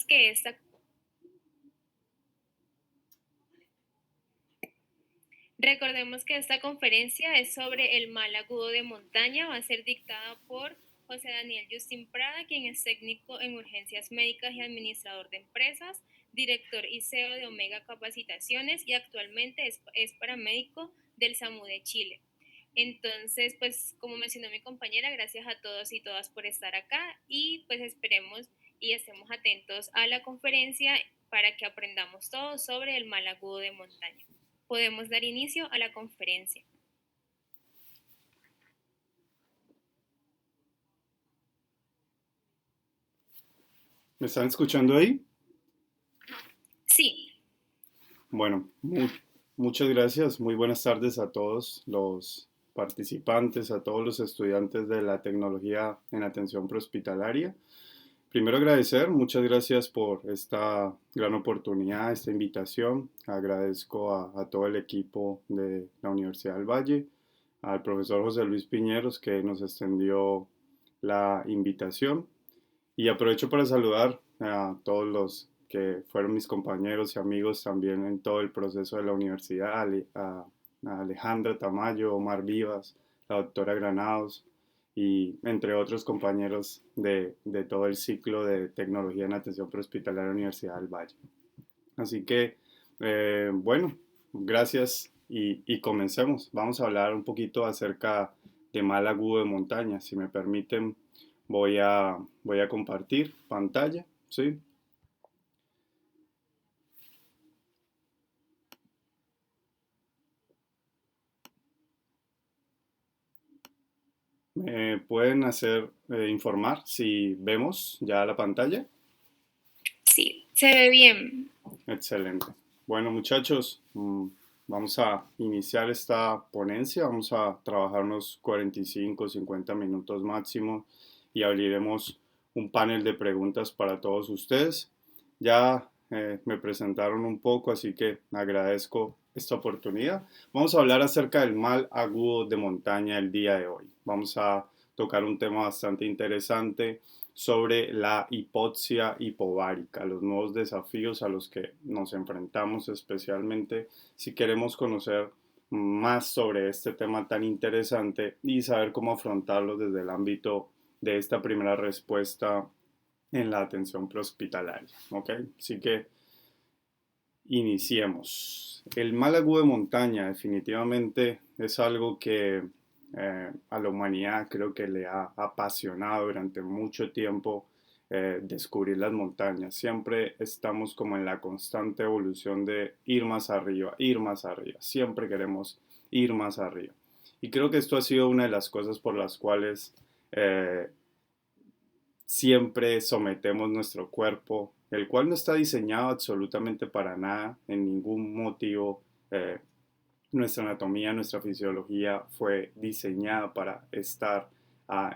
que esta Recordemos que esta conferencia es sobre el mal agudo de montaña, va a ser dictada por José Daniel Justin Prada, quien es técnico en urgencias médicas y administrador de empresas, director y CEO de Omega Capacitaciones y actualmente es paramédico del SAMU de Chile. Entonces, pues como mencionó mi compañera, gracias a todos y todas por estar acá y pues esperemos y estemos atentos a la conferencia para que aprendamos todo sobre el mal agudo de montaña. Podemos dar inicio a la conferencia. ¿Me están escuchando ahí? Sí. Bueno, muchas gracias. Muy buenas tardes a todos los participantes, a todos los estudiantes de la tecnología en atención prehospitalaria. Primero agradecer, muchas gracias por esta gran oportunidad, esta invitación. Agradezco a todo el equipo de la Universidad del Valle, al profesor José Luis Piñeros que nos extendió la invitación. Y aprovecho para saludar a todos los que fueron mis compañeros y amigos también en todo el proceso de la universidad, a Alejandra Tamayo, Omar Vivas, la doctora Granados y entre otros compañeros de todo el ciclo de tecnología en atención prehospitalaria de la Universidad del Valle. Así que, bueno, gracias y comencemos. Vamos a hablar un poquito acerca de mal agudo de montaña. Si me permiten, voy a compartir pantalla, ¿sí? ¿Me pueden informar si vemos ya la pantalla? Sí, se ve bien. Excelente. Bueno, muchachos, vamos a iniciar esta ponencia. Vamos a trabajar unos 45, 50 minutos máximo y abriremos un panel de preguntas para todos ustedes. Ya me presentaron un poco, así que agradezco esta oportunidad. Vamos a hablar acerca del mal agudo de montaña el día de hoy. Vamos a tocar un tema bastante interesante sobre la hipoxia hipovárica, los nuevos desafíos a los que nos enfrentamos, especialmente si queremos conocer más sobre este tema tan interesante y saber cómo afrontarlo desde el ámbito de esta primera respuesta en la atención prehospitalaria. ¿Ok? Así que iniciemos. El mal agudo de montaña definitivamente es algo que a la humanidad creo que le ha apasionado durante mucho tiempo descubrir las montañas. Siempre estamos como en la constante evolución de ir más arriba, ir más arriba. Siempre queremos ir más arriba. Y creo que esto ha sido una de las cosas por las cuales eh, siempre sometemos nuestro cuerpo, el cual no está diseñado absolutamente para nada, en ningún motivo. Nuestra anatomía, nuestra fisiología fue diseñada para estar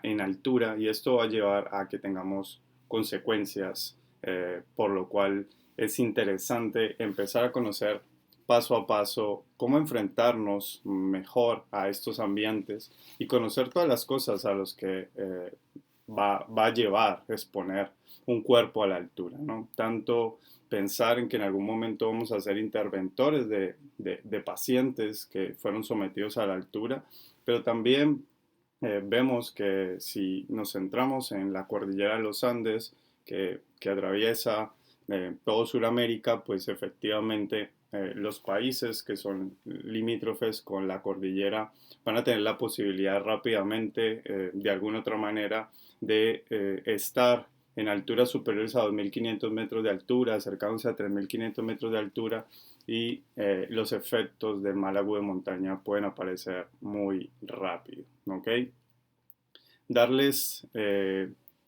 en altura y esto va a llevar a que tengamos consecuencias, por lo cual es interesante empezar a conocer paso a paso cómo enfrentarnos mejor a estos ambientes y conocer todas las cosas a los que va a llevar exponer un cuerpo a la altura, ¿no? Tanto pensar en que en algún momento vamos a ser interventores de pacientes que fueron sometidos a la altura, pero también vemos que si nos centramos en la cordillera de los Andes, que atraviesa todo Sudamérica, pues efectivamente los países que son limítrofes con la cordillera van a tener la posibilidad rápidamente, de alguna otra manera, de estar en alturas superiores a 2.500 metros de altura, acercándose a 3.500 metros de altura y los efectos del mal agudo de montaña pueden aparecer muy rápido, ¿ok? Darles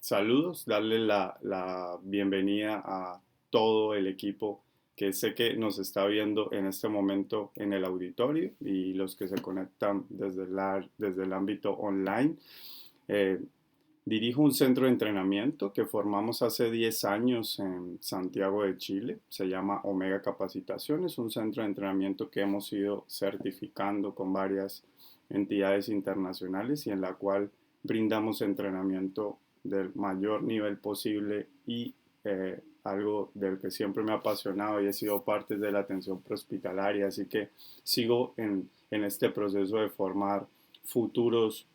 saludos, darle la bienvenida a todo el equipo que sé que nos está viendo en este momento en el auditorio y los que se conectan desde el ámbito online. Eh, Dirijo un centro de entrenamiento que formamos hace 10 años en Santiago de Chile. Se llama Omega Capacitaciones, un centro de entrenamiento que hemos ido certificando con varias entidades internacionales y en la cual brindamos entrenamiento del mayor nivel posible y algo del que siempre me ha apasionado y he sido parte de la atención prehospitalaria, así que sigo en este proceso de formar futuros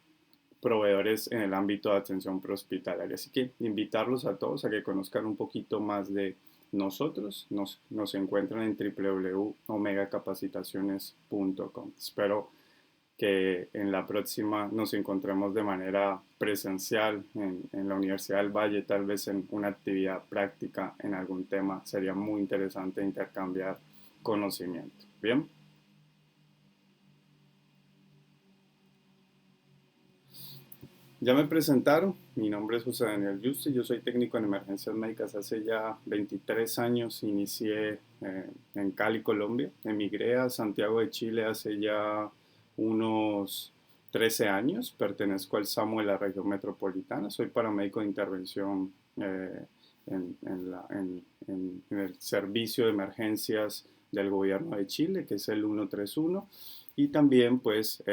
proveedores en el ámbito de atención prehospitalaria. Así que invitarlos a todos a que conozcan un poquito más de nosotros. Nos encuentran en www.omegacapacitaciones.com. Espero que en la próxima nos encontremos de manera presencial en la Universidad del Valle, tal vez en una actividad práctica en algún tema. Sería muy interesante intercambiar conocimiento. Bien. Ya me presentaron, mi nombre es José Daniel Yuste, yo soy técnico en emergencias médicas hace ya 23 años, inicié en Cali, Colombia, emigré a Santiago de Chile hace ya unos 13 años, pertenezco al SAMU de la región metropolitana, soy paramédico de intervención en el servicio de emergencias del gobierno de Chile, que es el 131, y también pues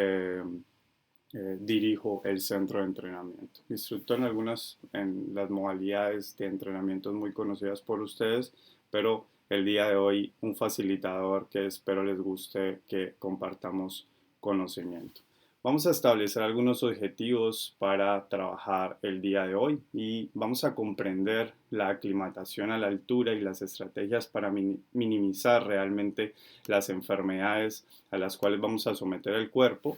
dirijo el centro de entrenamiento. Instructor en las modalidades de entrenamiento muy conocidas por ustedes, pero el día de hoy un facilitador que espero les guste que compartamos conocimiento. Vamos a establecer algunos objetivos para trabajar el día de hoy y vamos a comprender la aclimatación a la altura y las estrategias para minimizar realmente las enfermedades a las cuales vamos a someter el cuerpo.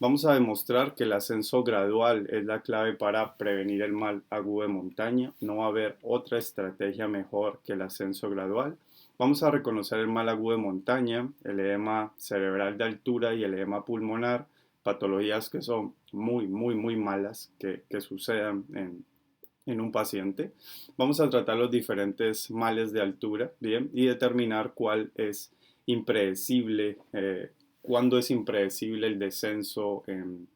Vamos a demostrar que el ascenso gradual es la clave para prevenir el mal agudo de montaña. No va a haber otra estrategia mejor que el ascenso gradual. Vamos a reconocer el mal agudo de montaña, el edema cerebral de altura y el edema pulmonar, patologías que son muy malas que sucedan en un paciente. Vamos a tratar los diferentes males de altura, bien, y determinar cuál es impredecible, cuándo es impredecible el descenso en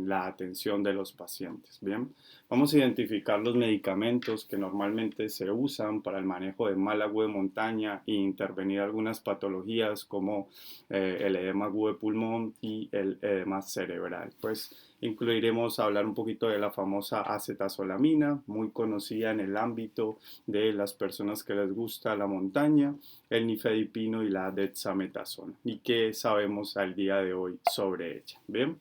la atención de los pacientes. Bien, vamos a identificar los medicamentos que normalmente se usan para el manejo de mal agudo de montaña e intervenir algunas patologías como el edema agudo de pulmón y el edema cerebral. Pues incluiremos hablar un poquito de la famosa acetazolamina, muy conocida en el ámbito de las personas que les gusta la montaña, el nifedipino y la dexametasona. ¿Y qué sabemos al día de hoy sobre ella? Bien.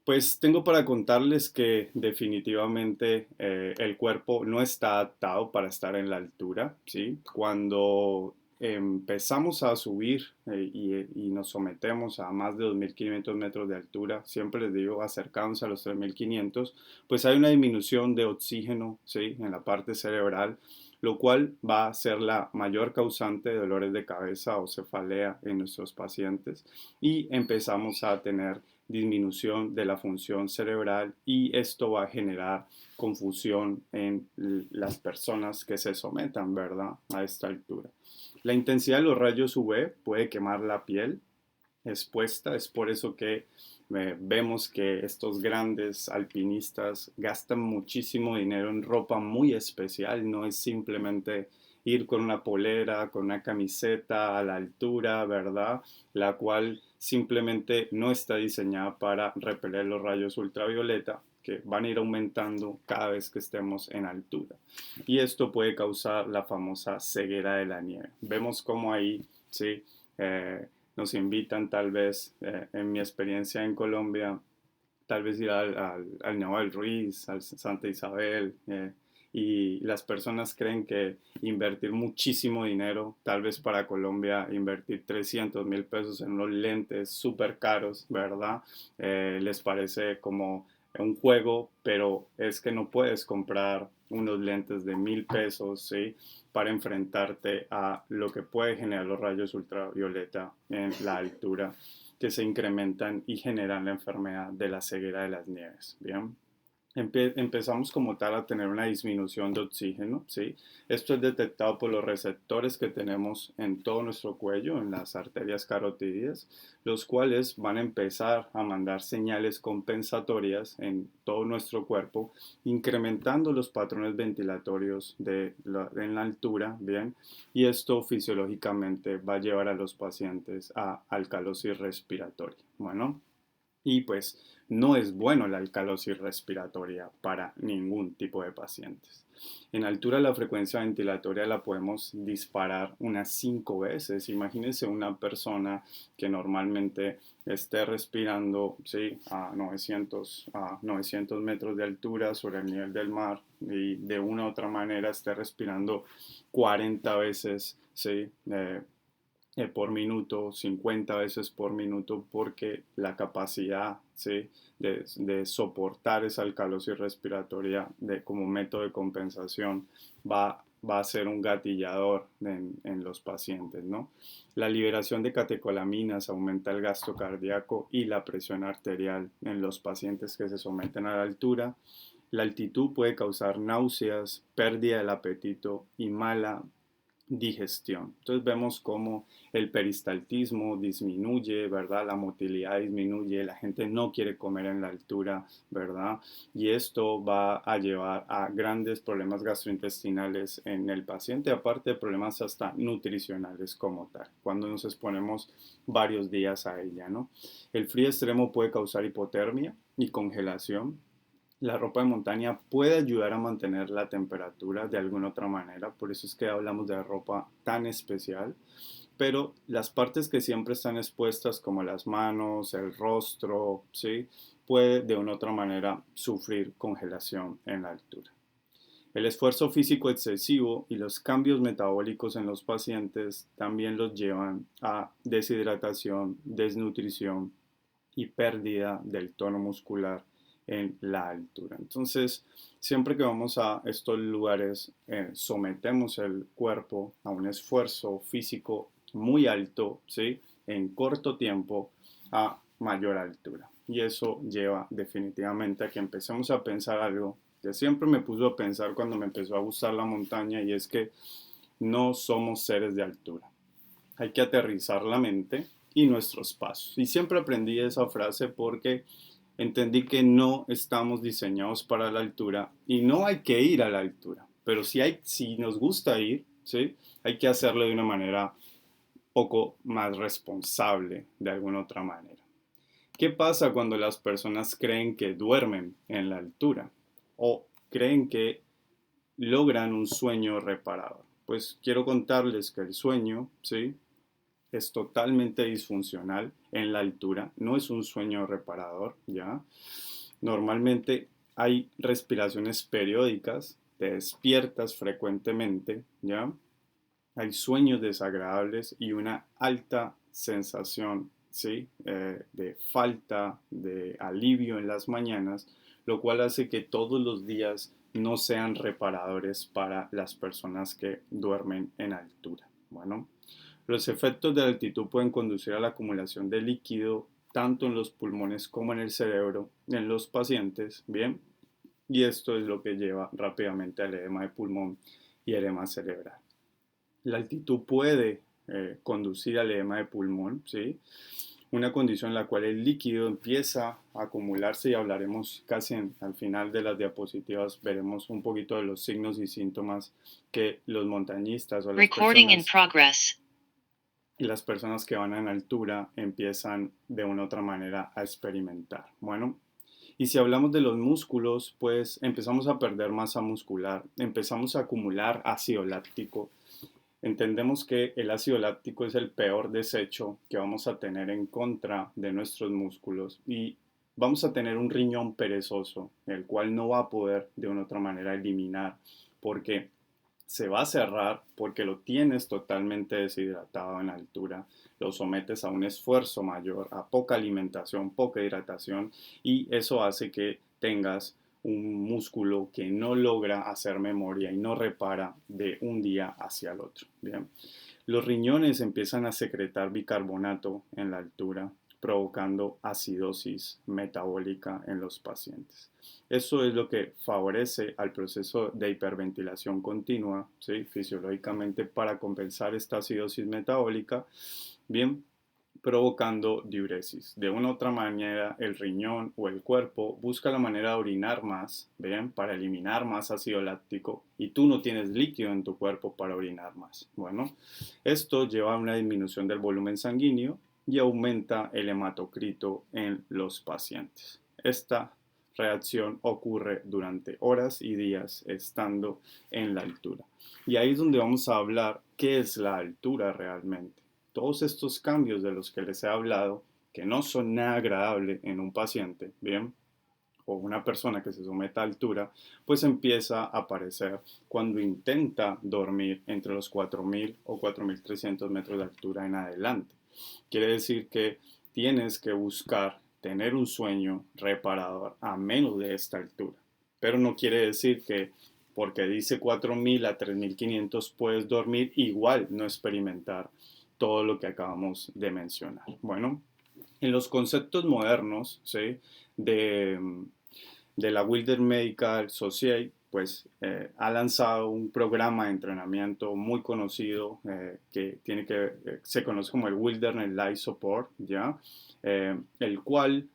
Pues tengo para contarles que definitivamente el cuerpo no está adaptado para estar en la altura, ¿sí? Cuando empezamos a subir y nos sometemos a más de 2.500 metros de altura, siempre les digo acercándose a los 3.500, pues hay una disminución de oxígeno, ¿sí? En la parte cerebral, lo cual va a ser la mayor causante de dolores de cabeza o cefalea en nuestros pacientes y empezamos a tener disminución de la función cerebral y esto va a generar confusión en las personas que se sometan, ¿verdad? A esta altura. La intensidad de los rayos UV puede quemar la piel expuesta, es por eso que vemos que estos grandes alpinistas gastan muchísimo dinero en ropa muy especial, no es simplemente ir con una polera, con una camiseta a la altura, ¿verdad? La cual simplemente no está diseñada para repeler los rayos ultravioleta que van a ir aumentando cada vez que estemos en altura. Y esto puede causar la famosa ceguera de la nieve. Vemos cómo ahí, sí, nos invitan tal vez, en mi experiencia en Colombia, tal vez ir al Nevado del Ruiz, al Santa Isabel, y las personas creen que invertir muchísimo dinero, tal vez para Colombia invertir 300.000 pesos en unos lentes súper caros, ¿verdad? Les parece como un juego, pero es que no puedes comprar unos lentes de 1.000 pesos, ¿sí? Para enfrentarte a lo que puede generar los rayos ultravioleta en la altura que se incrementan y generan la enfermedad de la ceguera de las nieves. Bien, empezamos como tal a tener una disminución de oxígeno, ¿sí? Esto es detectado por los receptores que tenemos en todo nuestro cuello, en las arterias carotídeas, los cuales van a empezar a mandar señales compensatorias en todo nuestro cuerpo, incrementando los patrones ventilatorios en la altura, ¿bien? Y esto fisiológicamente va a llevar a los pacientes a alcalosis respiratoria. Bueno, y pues no es bueno la alcalosis respiratoria para ningún tipo de pacientes. En altura la frecuencia ventilatoria la podemos disparar unas 5 veces. Imagínense una persona que normalmente esté respirando, ¿sí?, a 900 metros de altura sobre el nivel del mar y de una u otra manera esté respirando 40 veces, ¿sí?, por minuto, 50 veces por minuto, porque la capacidad, ¿sí?, de soportar esa alcalosis respiratoria como método de compensación va a ser un gatillador en los pacientes, ¿no? La liberación de catecolaminas aumenta el gasto cardíaco y la presión arterial en los pacientes que se someten a la altura. La altitud puede causar náuseas, pérdida del apetito y mala digestión. Entonces vemos cómo el peristaltismo disminuye, ¿verdad? La motilidad disminuye, la gente no quiere comer en la altura, ¿verdad? Y esto va a llevar a grandes problemas gastrointestinales en el paciente, aparte de problemas hasta nutricionales como tal, cuando nos exponemos varios días a ella, ¿no? El frío extremo puede causar hipotermia y congelación. La ropa de montaña puede ayudar a mantener la temperatura de alguna otra manera, por eso es que hablamos de ropa tan especial, pero las partes que siempre están expuestas como las manos, el rostro, ¿sí?, puede de una u otra manera sufrir congelación en la altura. El esfuerzo físico excesivo y los cambios metabólicos en los pacientes también los llevan a deshidratación, desnutrición y pérdida del tono muscular en la altura. Entonces, siempre que vamos a estos lugares, sometemos el cuerpo a un esfuerzo físico muy alto, ¿sí?, en corto tiempo a mayor altura. Y eso lleva definitivamente a que empecemos a pensar algo que siempre me puso a pensar cuando me empezó a gustar la montaña, y es que no somos seres de altura. Hay que aterrizar la mente y nuestros pasos. Y siempre aprendí esa frase porque entendí que no estamos diseñados para la altura y no hay que ir a la altura. Pero si nos gusta ir, ¿sí?, hay que hacerlo de una manera poco más responsable, de alguna otra manera. ¿Qué pasa cuando las personas creen que duermen en la altura o creen que logran un sueño reparador? Pues quiero contarles que el sueño, ¿sí?, es totalmente disfuncional en la altura, no es un sueño reparador, ¿ya? Normalmente hay respiraciones periódicas, te despiertas frecuentemente, ¿ya? Hay sueños desagradables y una alta sensación, ¿sí?, de falta de alivio en las mañanas, lo cual hace que todos los días no sean reparadores para las personas que duermen en altura. Bueno, los efectos de la altitud pueden conducir a la acumulación de líquido tanto en los pulmones como en el cerebro en los pacientes, ¿bien? Y esto es lo que lleva rápidamente al edema de pulmón y edema cerebral. La altitud puede conducir al edema de pulmón, ¿sí?, una condición en la cual el líquido empieza a acumularse, y hablaremos al final de las diapositivas, veremos un poquito de los signos y síntomas que los montañistas o las personas que van en altura empiezan de una u otra manera a experimentar. Bueno, y si hablamos de los músculos, pues empezamos a perder masa muscular, empezamos a acumular ácido láctico. Entendemos que el ácido láctico es el peor desecho que vamos a tener en contra de nuestros músculos, y vamos a tener un riñón perezoso, el cual no va a poder de una u otra manera eliminar, porque se va a cerrar, porque lo tienes totalmente deshidratado en altura, lo sometes a un esfuerzo mayor, a poca alimentación, poca hidratación, y eso hace que tengas un músculo que no logra hacer memoria y no repara de un día hacia el otro. Bien. Los riñones empiezan a secretar bicarbonato en la altura, provocando acidosis metabólica en los pacientes. Eso es lo que favorece al proceso de hiperventilación continua, ¿sí?, fisiológicamente, para compensar esta acidosis metabólica, bien, provocando diuresis. De una u otra manera, el riñón o el cuerpo busca la manera de orinar más, ¿bien?, para eliminar más ácido láctico, y tú no tienes líquido en tu cuerpo para orinar más. Bueno, esto lleva a una disminución del volumen sanguíneo y aumenta el hematocrito en los pacientes. Esta reacción ocurre durante horas y días estando en la altura. Y ahí es donde vamos a hablar qué es la altura realmente. Todos estos cambios de los que les he hablado, que no son nada agradables en un paciente, ¿bien? O una persona que se someta a altura, pues empieza a aparecer cuando intenta dormir entre los 4.000 o 4.300 metros de altura en adelante. Quiere decir que tienes que buscar tener un sueño reparador a menos de esta altura. Pero no quiere decir que porque dice 4.000 a 3.500 puedes dormir, igual no experimentar todo lo que acabamos de mencionar. Bueno, en los conceptos modernos, ¿sí? de la Wilder Medical Society, pues ha lanzado un programa de entrenamiento muy conocido se conoce como el Wilderness Life Support, ¿ya? El cual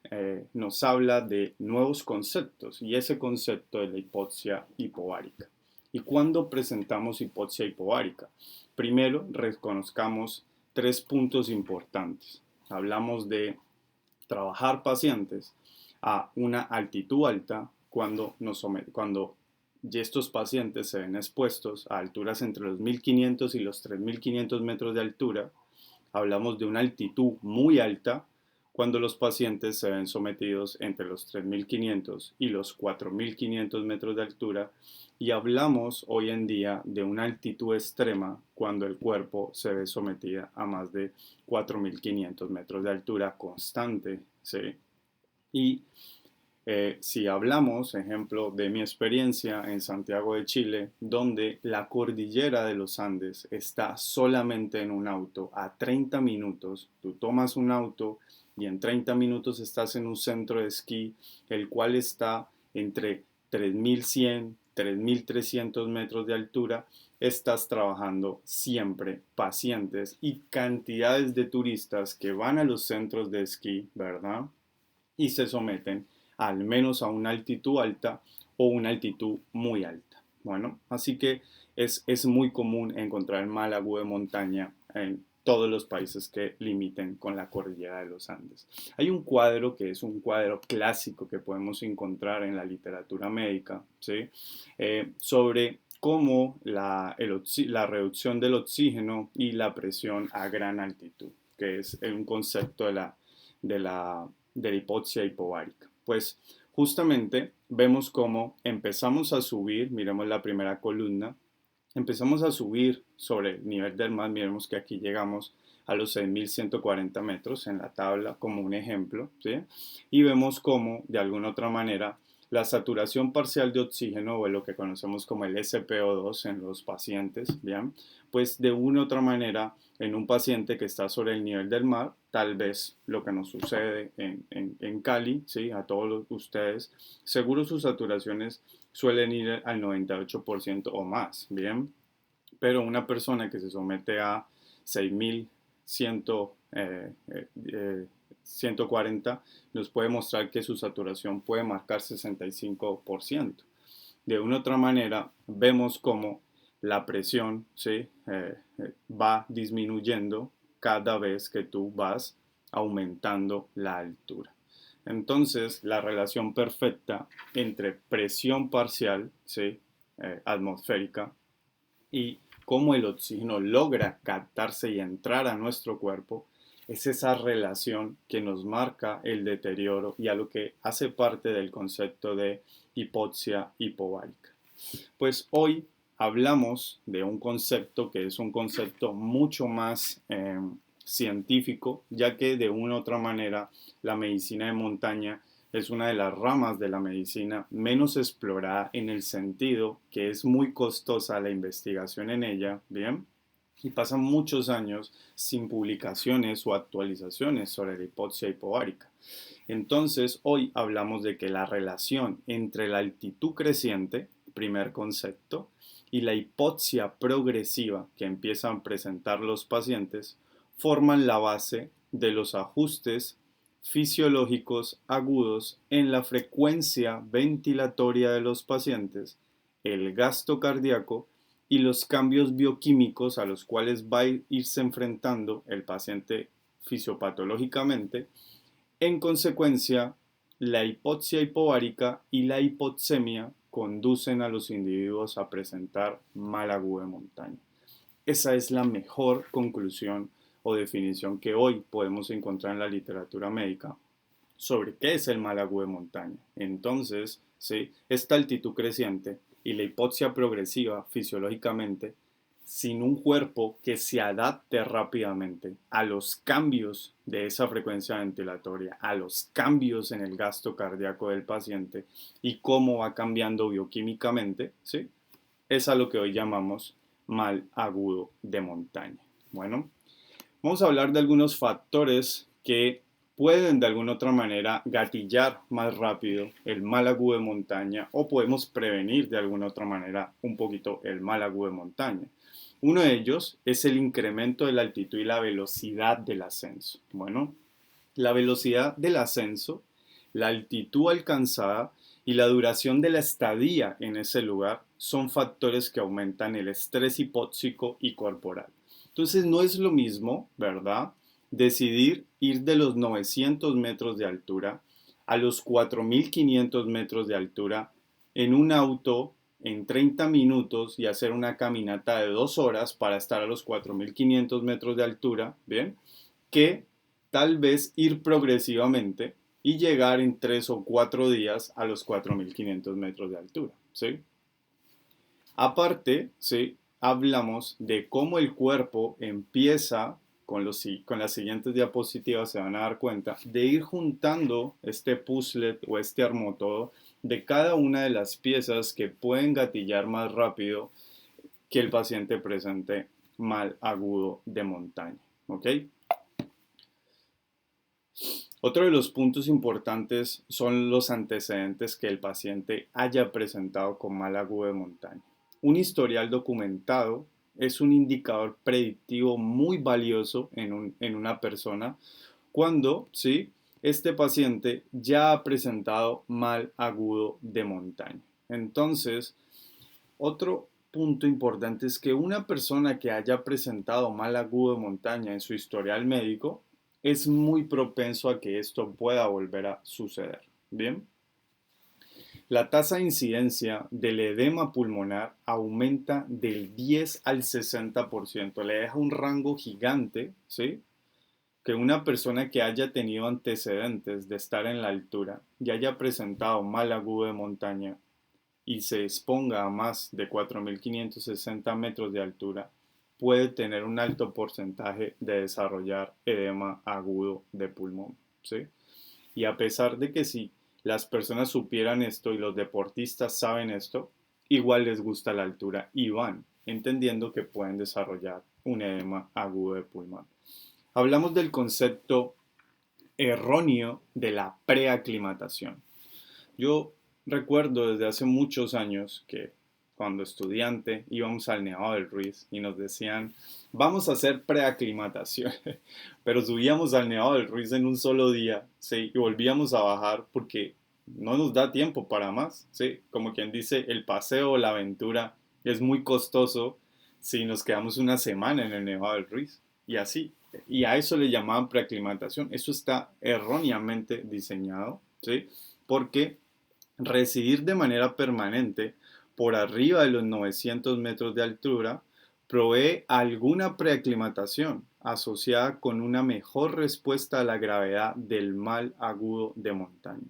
nos habla de nuevos conceptos, y ese concepto es la hipoxia hipovárica. ¿Y cuándo presentamos hipoxia hipovárica? Primero, reconozcamos 3 puntos importantes. Hablamos de trabajar pacientes a una altitud alta cuando estos pacientes se ven expuestos a alturas entre los 1.500 y los 3.500 metros de altura. Hablamos de una altitud muy alta cuando los pacientes se ven sometidos entre los 3.500 y los 4.500 metros de altura, y hablamos hoy en día de una altitud extrema cuando el cuerpo se ve sometido a más de 4.500 metros de altura constante, ¿sí? Y si hablamos, ejemplo, de mi experiencia en Santiago de Chile, donde la cordillera de los Andes está solamente en un auto a 30 minutos, tú tomas un auto y en 30 minutos estás en un centro de esquí, el cual está entre 3.100, 3.300 metros de altura, estás trabajando siempre pacientes y cantidades de turistas que van a los centros de esquí, ¿verdad? Y se someten al menos a una altitud alta o una altitud muy alta. Bueno, así que es muy común encontrar el mal agudo de montaña en todos los países que limiten con la cordillera de los Andes. Hay un cuadro que es un cuadro clásico que podemos encontrar en la literatura médica, ¿sí? Sobre cómo la reducción del oxígeno y la presión a gran altitud, que es un concepto de la, de la hipoxia hipovárica. Pues justamente vemos cómo empezamos a subir, miremos la primera columna, empezamos a subir sobre el nivel del mar, miremos que aquí llegamos a los 6.140 metros en la tabla como un ejemplo, ¿sí? Y vemos cómo de alguna otra manera la saturación parcial de oxígeno, o lo que conocemos como el SpO2 en los pacientes, ¿bien? Pues de una u otra manera, en un paciente que está sobre el nivel del mar, tal vez lo que nos sucede en Cali, ¿sí? A todos ustedes, seguro sus saturaciones suelen ir al 98% o más, ¿bien? Pero una persona que se somete a 6.100, 140 nos puede mostrar que su saturación puede marcar 65%. De una u otra manera, vemos cómo la presión, ¿sí? Va disminuyendo cada vez que tú vas aumentando la altura. Entonces, la relación perfecta entre presión parcial, ¿sí? Atmosférica, y cómo el oxígeno logra captarse y entrar a nuestro cuerpo, es esa relación que nos marca el deterioro y a lo que hace parte del concepto de hipoxia hipovárica. Pues hoy hablamos de un concepto que es un concepto mucho más científico, ya que de una u otra manera la medicina de montaña es una de las ramas de la medicina menos explorada, en el sentido que es muy costosa la investigación en ella, ¿bien? Y pasan muchos años sin publicaciones o actualizaciones sobre la hipoxia hipovárica. Entonces, hoy hablamos de que la relación entre la altitud creciente, primer concepto, y la hipoxia progresiva que empiezan a presentar los pacientes, forman la base de los ajustes fisiológicos agudos en la frecuencia ventilatoria de los pacientes, el gasto cardíaco y los cambios bioquímicos a los cuales va a irse enfrentando el paciente fisiopatológicamente. En consecuencia, la hipoxia hipovárica y la hipoxemia conducen a los individuos a presentar mal agudo de montaña. Esa es la mejor conclusión o definición que hoy podemos encontrar en la literatura médica sobre qué es el mal agudo de montaña. Entonces, ¿sí? Esta altitud creciente y la hipoxia progresiva fisiológicamente, sin un cuerpo que se adapte rápidamente a los cambios de esa frecuencia ventilatoria, a los cambios en el gasto cardíaco del paciente y cómo va cambiando bioquímicamente, ¿sí? Es a lo que hoy llamamos mal agudo de montaña. Bueno, vamos a hablar de algunos factores que pueden de alguna otra manera gatillar más rápido el mal agudo de montaña o podemos prevenir de alguna otra manera un poquito el mal agudo de montaña. Uno de ellos es el incremento de la altitud y la velocidad del ascenso. Bueno, la velocidad del ascenso, la altitud alcanzada y la duración de la estadía en ese lugar son factores que aumentan el estrés hipóxico y corporal. Entonces no es lo mismo, ¿verdad? Decidir ir de los 900 metros de altura a los 4.500 metros de altura en un auto en 30 minutos y hacer una caminata de 2 horas para estar a los 4.500 metros de altura, ¿bien? Que tal vez ir progresivamente y llegar en 3 o 4 días a los 4.500 metros de altura, ¿sí? Aparte, ¿sí? Hablamos de cómo el cuerpo empieza, con las siguientes diapositivas se van a dar cuenta, de ir juntando este puzzle o este armatodo de cada una de las piezas que pueden gatillar más rápido que el paciente presente mal agudo de montaña, ¿ok? Otro de los puntos importantes son los antecedentes que el paciente haya presentado con mal agudo de montaña. Un historial documentado es un indicador predictivo muy valioso en una persona cuando, ¿sí? Este paciente ya ha presentado mal agudo de montaña. Entonces, otro punto importante es que una persona que haya presentado mal agudo de montaña en su historial médico es muy propenso a que esto pueda volver a suceder. Bien, la tasa de incidencia del edema pulmonar aumenta del 10 al 60%. Le deja un rango gigante, ¿sí? Que una persona que haya tenido antecedentes de estar en la altura y haya presentado mal agudo de montaña y se exponga a más de 4.560 metros de altura, puede tener un alto porcentaje de desarrollar edema agudo de pulmón, ¿sí? Y a pesar de que si las personas supieran esto y los deportistas saben esto, igual les gusta la altura y van entendiendo que pueden desarrollar un edema agudo de pulmón. Hablamos del concepto erróneo de la preaclimatación. Yo recuerdo desde hace muchos años que cuando estudiante íbamos al Nevado del Ruiz y nos decían, vamos a hacer preaclimatación, pero subíamos al Nevado del Ruiz en un solo día, ¿sí? Y volvíamos a bajar porque no nos da tiempo para más, ¿sí? Como quien dice, el paseo o la aventura es muy costoso si nos quedamos una semana en el Nevado del Ruiz y así. Y a eso le llamaban preaclimatación. Eso está erróneamente diseñado, ¿sí? Porque residir de manera permanente por arriba de los 900 metros de altura provee alguna preaclimatación asociada con una mejor respuesta a la gravedad del mal agudo de montaña.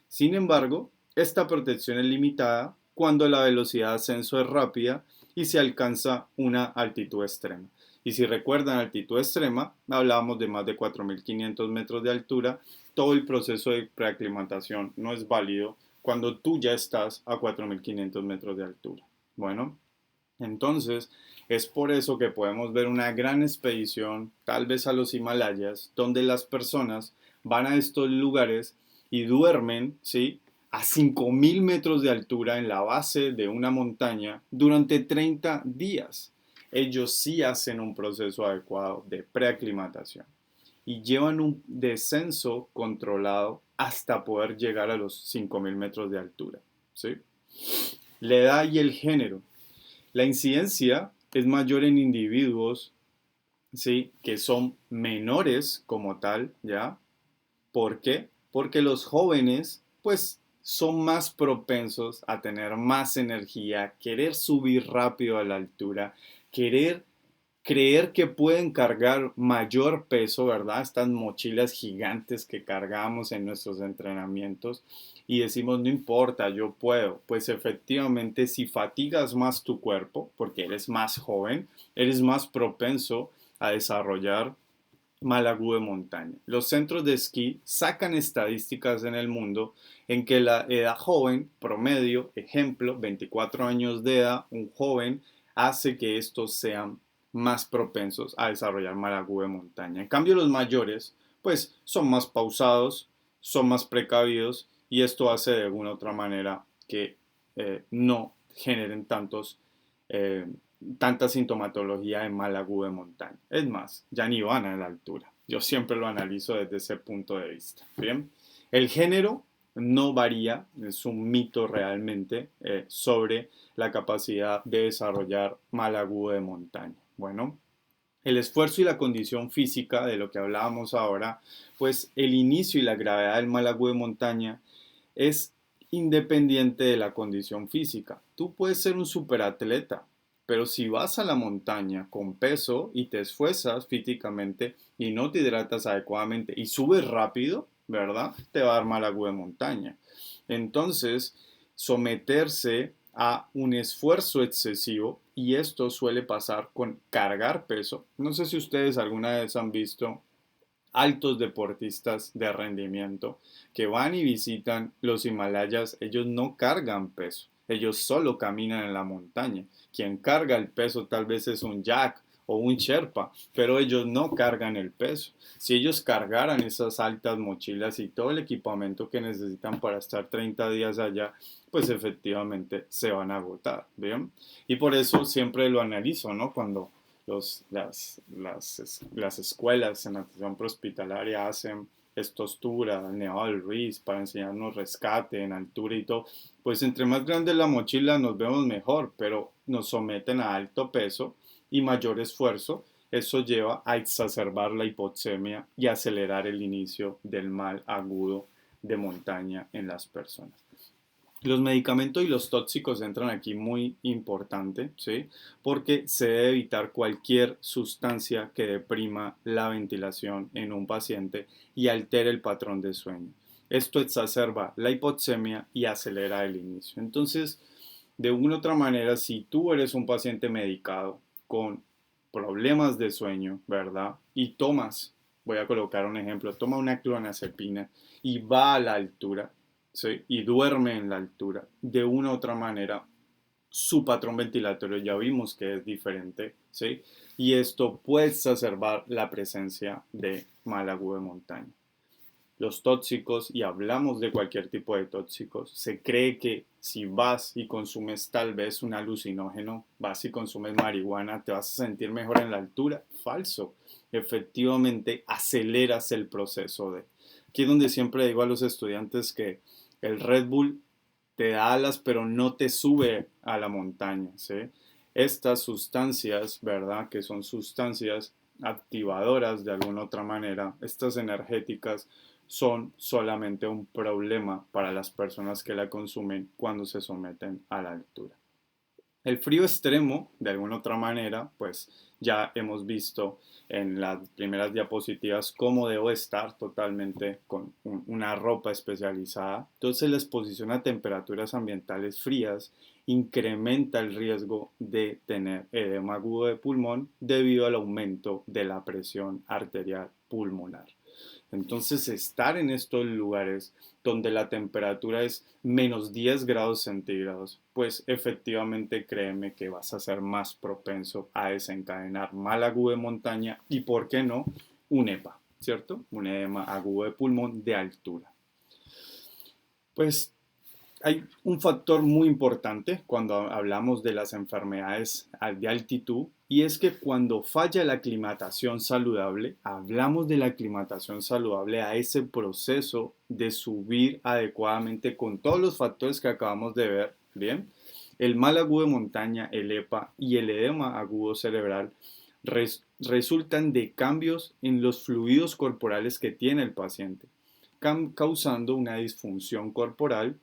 Sin embargo, esta protección es limitada cuando la velocidad de ascenso es rápida y se alcanza una altitud extrema. Y si recuerdan altitud extrema, hablábamos de más de 4.500 metros de altura, todo el proceso de preaclimatación no es válido cuando tú ya estás a 4.500 metros de altura. Bueno, entonces es por eso que podemos ver una gran expedición, tal vez a los Himalayas, donde las personas van a estos lugares y duermen, ¿sí? A 5.000 metros de altura en la base de una montaña durante 30 días. Ellos sí hacen un proceso adecuado de preaclimatación y llevan un descenso controlado hasta poder llegar a los 5.000 metros de altura, ¿sí? La edad y el género. La incidencia es mayor en individuos ¿sí? Que son menores como tal, ¿ya? ¿Por qué? Porque los jóvenes, pues, son más propensos a tener más energía, querer subir rápido a la altura, querer creer que pueden cargar mayor peso, ¿verdad? Estas mochilas gigantes que cargamos en nuestros entrenamientos y decimos, no importa, yo puedo. Pues efectivamente, si fatigas más tu cuerpo, porque eres más joven, eres más propenso a desarrollar mal agudo de montaña. Los centros de esquí sacan estadísticas en el mundo en que la edad joven, promedio, ejemplo, 24 años de edad, un joven hace que estos sean más propensos a desarrollar mal agudo de montaña. En cambio, los mayores, pues, son más pausados, son más precavidos y esto hace de alguna otra manera que no generen eh, tanta sintomatología de mal agudo de montaña. Es más, ya ni van a la altura. Yo siempre lo analizo desde ese punto de vista. Bien, el género no varía, es un mito realmente sobre la capacidad de desarrollar mal agudo de montaña. Bueno, el esfuerzo y la condición física de lo que hablábamos ahora, pues el inicio y la gravedad del mal agudo de montaña es independiente de la condición física. Tú puedes ser un superatleta, pero si vas a la montaña con peso y te esfuerzas físicamente y no te hidratas adecuadamente y subes rápido, ¿verdad? Te va a dar mal agua de montaña. Entonces, someterse a un esfuerzo excesivo y esto suele pasar con cargar peso. No sé si ustedes alguna vez han visto altos deportistas de rendimiento que van y visitan los Himalayas, ellos no cargan peso, ellos solo caminan en la montaña. Quien carga el peso tal vez es un Jack o un Sherpa, pero ellos no cargan el peso. Si ellos cargaran esas altas mochilas y todo el equipamiento que necesitan para estar 30 días allá, pues efectivamente se van a agotar, ¿bien? Y por eso siempre lo analizo, ¿no? Cuando las escuelas en atención prehospitalaria hacen estos tours al Nevado del Ruiz para enseñarnos rescate en altura y todo, pues entre más grande la mochila nos vemos mejor, pero nos someten a alto peso y mayor esfuerzo. Eso lleva a exacerbar la hipoxemia y acelerar el inicio del mal agudo de montaña en las personas. Los medicamentos y los tóxicos entran aquí muy importante, ¿sí? Porque se debe evitar cualquier sustancia que deprima la ventilación en un paciente y altere el patrón de sueño. Esto exacerba la hipoxemia y acelera el inicio. Entonces, de una u otra manera, si tú eres un paciente medicado con problemas de sueño, ¿verdad? Y tomas, voy a colocar un ejemplo, toma una clonazepina y va a la altura, ¿sí? Y duerme en la altura, de una u otra manera, su patrón ventilatorio ya vimos que es diferente, ¿sí? Y esto puede exacerbar la presencia de mal agudo de montaña. Los tóxicos, y hablamos de cualquier tipo de tóxicos, se cree que si vas y consumes tal vez un alucinógeno, vas y consumes marihuana, te vas a sentir mejor en la altura. Falso. Efectivamente, aceleras el proceso de... Aquí es donde siempre digo a los estudiantes que el Red Bull te da alas, pero no te sube a la montaña, ¿sí? Estas sustancias, ¿verdad? Que son sustancias activadoras de alguna otra manera, estas energéticas, son solamente un problema para las personas que la consumen cuando se someten a la altura. El frío extremo, de alguna otra manera, pues ya hemos visto en las primeras diapositivas cómo debo estar totalmente con una ropa especializada. Entonces la exposición a temperaturas ambientales frías incrementa el riesgo de tener edema agudo de pulmón debido al aumento de la presión arterial pulmonar. Entonces, estar en estos lugares donde la temperatura es menos 10 grados centígrados, pues efectivamente créeme que vas a ser más propenso a desencadenar mal agudo de montaña y, ¿por qué no?, un EPA, ¿cierto? Un edema agudo de pulmón de altura. Pues hay un factor muy importante cuando hablamos de las enfermedades de altitud y es que cuando falla la aclimatación saludable, hablamos de la aclimatación saludable a ese proceso de subir adecuadamente con todos los factores que acabamos de ver, ¿bien? El mal agudo de montaña, el EPA y el edema agudo cerebral resultan de cambios en los fluidos corporales que tiene el paciente, causando una disfunción corporal.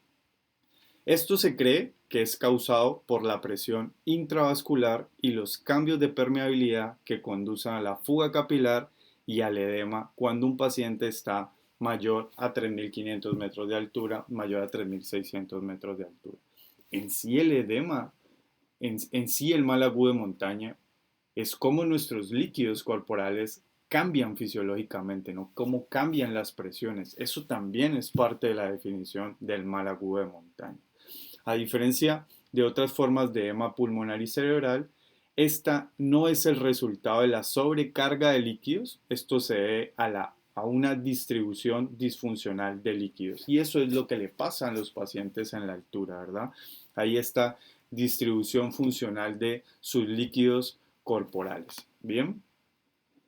Esto se cree que es causado por la presión intravascular y los cambios de permeabilidad que conducen a la fuga capilar y al edema cuando un paciente está mayor a 3.500 metros de altura, mayor a 3.600 metros de altura. En sí el edema, en sí el mal agudo de montaña, es cómo nuestros líquidos corporales cambian fisiológicamente, ¿no? Cómo cambian las presiones. Eso también es parte de la definición del mal agudo de montaña. A diferencia de otras formas de edema pulmonar y cerebral, esta no es el resultado de la sobrecarga de líquidos, esto se debe a una distribución disfuncional de líquidos. Y eso es lo que le pasa a los pacientes en la altura, ¿verdad? Ahí está distribución funcional de sus líquidos corporales. Bien,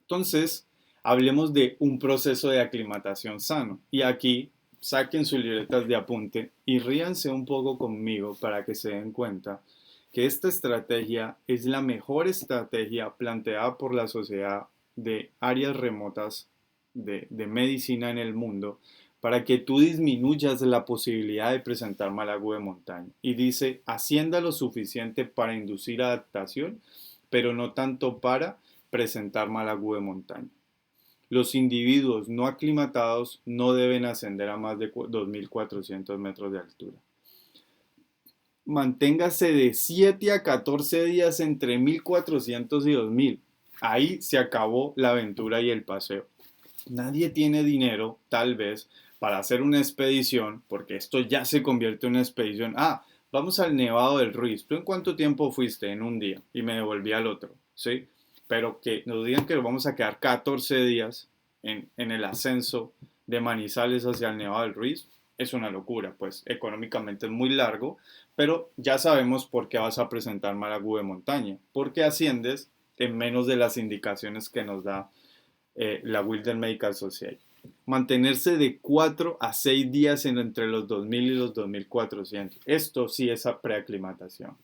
entonces hablemos de un proceso de aclimatación sano. Y aquí saquen sus libretas de apunte y ríanse un poco conmigo para que se den cuenta que esta estrategia es la mejor estrategia planteada por la Sociedad de Áreas Remotas de Medicina en el mundo para que tú disminuyas la posibilidad de presentar mal agudo de montaña. Y dice, ascienda lo suficiente para inducir adaptación, pero no tanto para presentar mal agudo de montaña. Los individuos no aclimatados no deben ascender a más de 2.400 metros de altura. Manténgase de 7 a 14 días entre 1.400 y 2.000. Ahí se acabó la aventura y el paseo. Nadie tiene dinero, tal vez, para hacer una expedición, porque esto ya se convierte en una expedición. Vamos al Nevado del Ruiz. ¿Tú en cuánto tiempo fuiste? En un día. Y me devolví al otro, ¿sí? Pero que nos digan que nos vamos a quedar 14 días en el ascenso de Manizales hacia el Nevado del Ruiz, es una locura, pues económicamente es muy largo, pero ya sabemos por qué vas a presentar mal agudo de montaña, porque asciendes en menos de las indicaciones que nos da la Wilderness Medical Society. Mantenerse de 4 a 6 días entre los 2.000 y los 2.400. Esto sí es preaclimatación.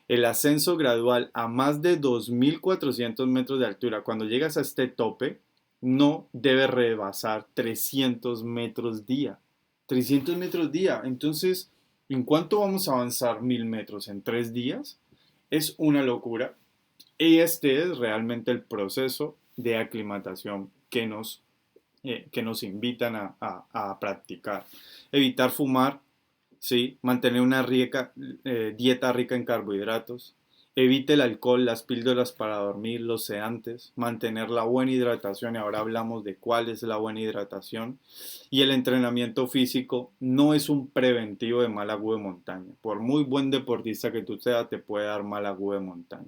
El ascenso gradual a más de 2.400 metros de altura, cuando llegas a este tope, no debe rebasar 300 metros día. 300 metros día. Entonces, ¿en cuánto vamos a avanzar 1.000 metros? ¿En 3 días? Es una locura. Y este es realmente el proceso de aclimatación que nos invitan a practicar. Evitar fumar, ¿sí? Mantener una dieta rica en carbohidratos. Evite el alcohol, las píldoras para dormir, los sedantes, mantener la buena hidratación, y ahora hablamos de cuál es la buena hidratación. Y el entrenamiento físico no es un preventivo de mal agudo de montaña. Por muy buen deportista que tú seas, te puede dar mal agudo de montaña.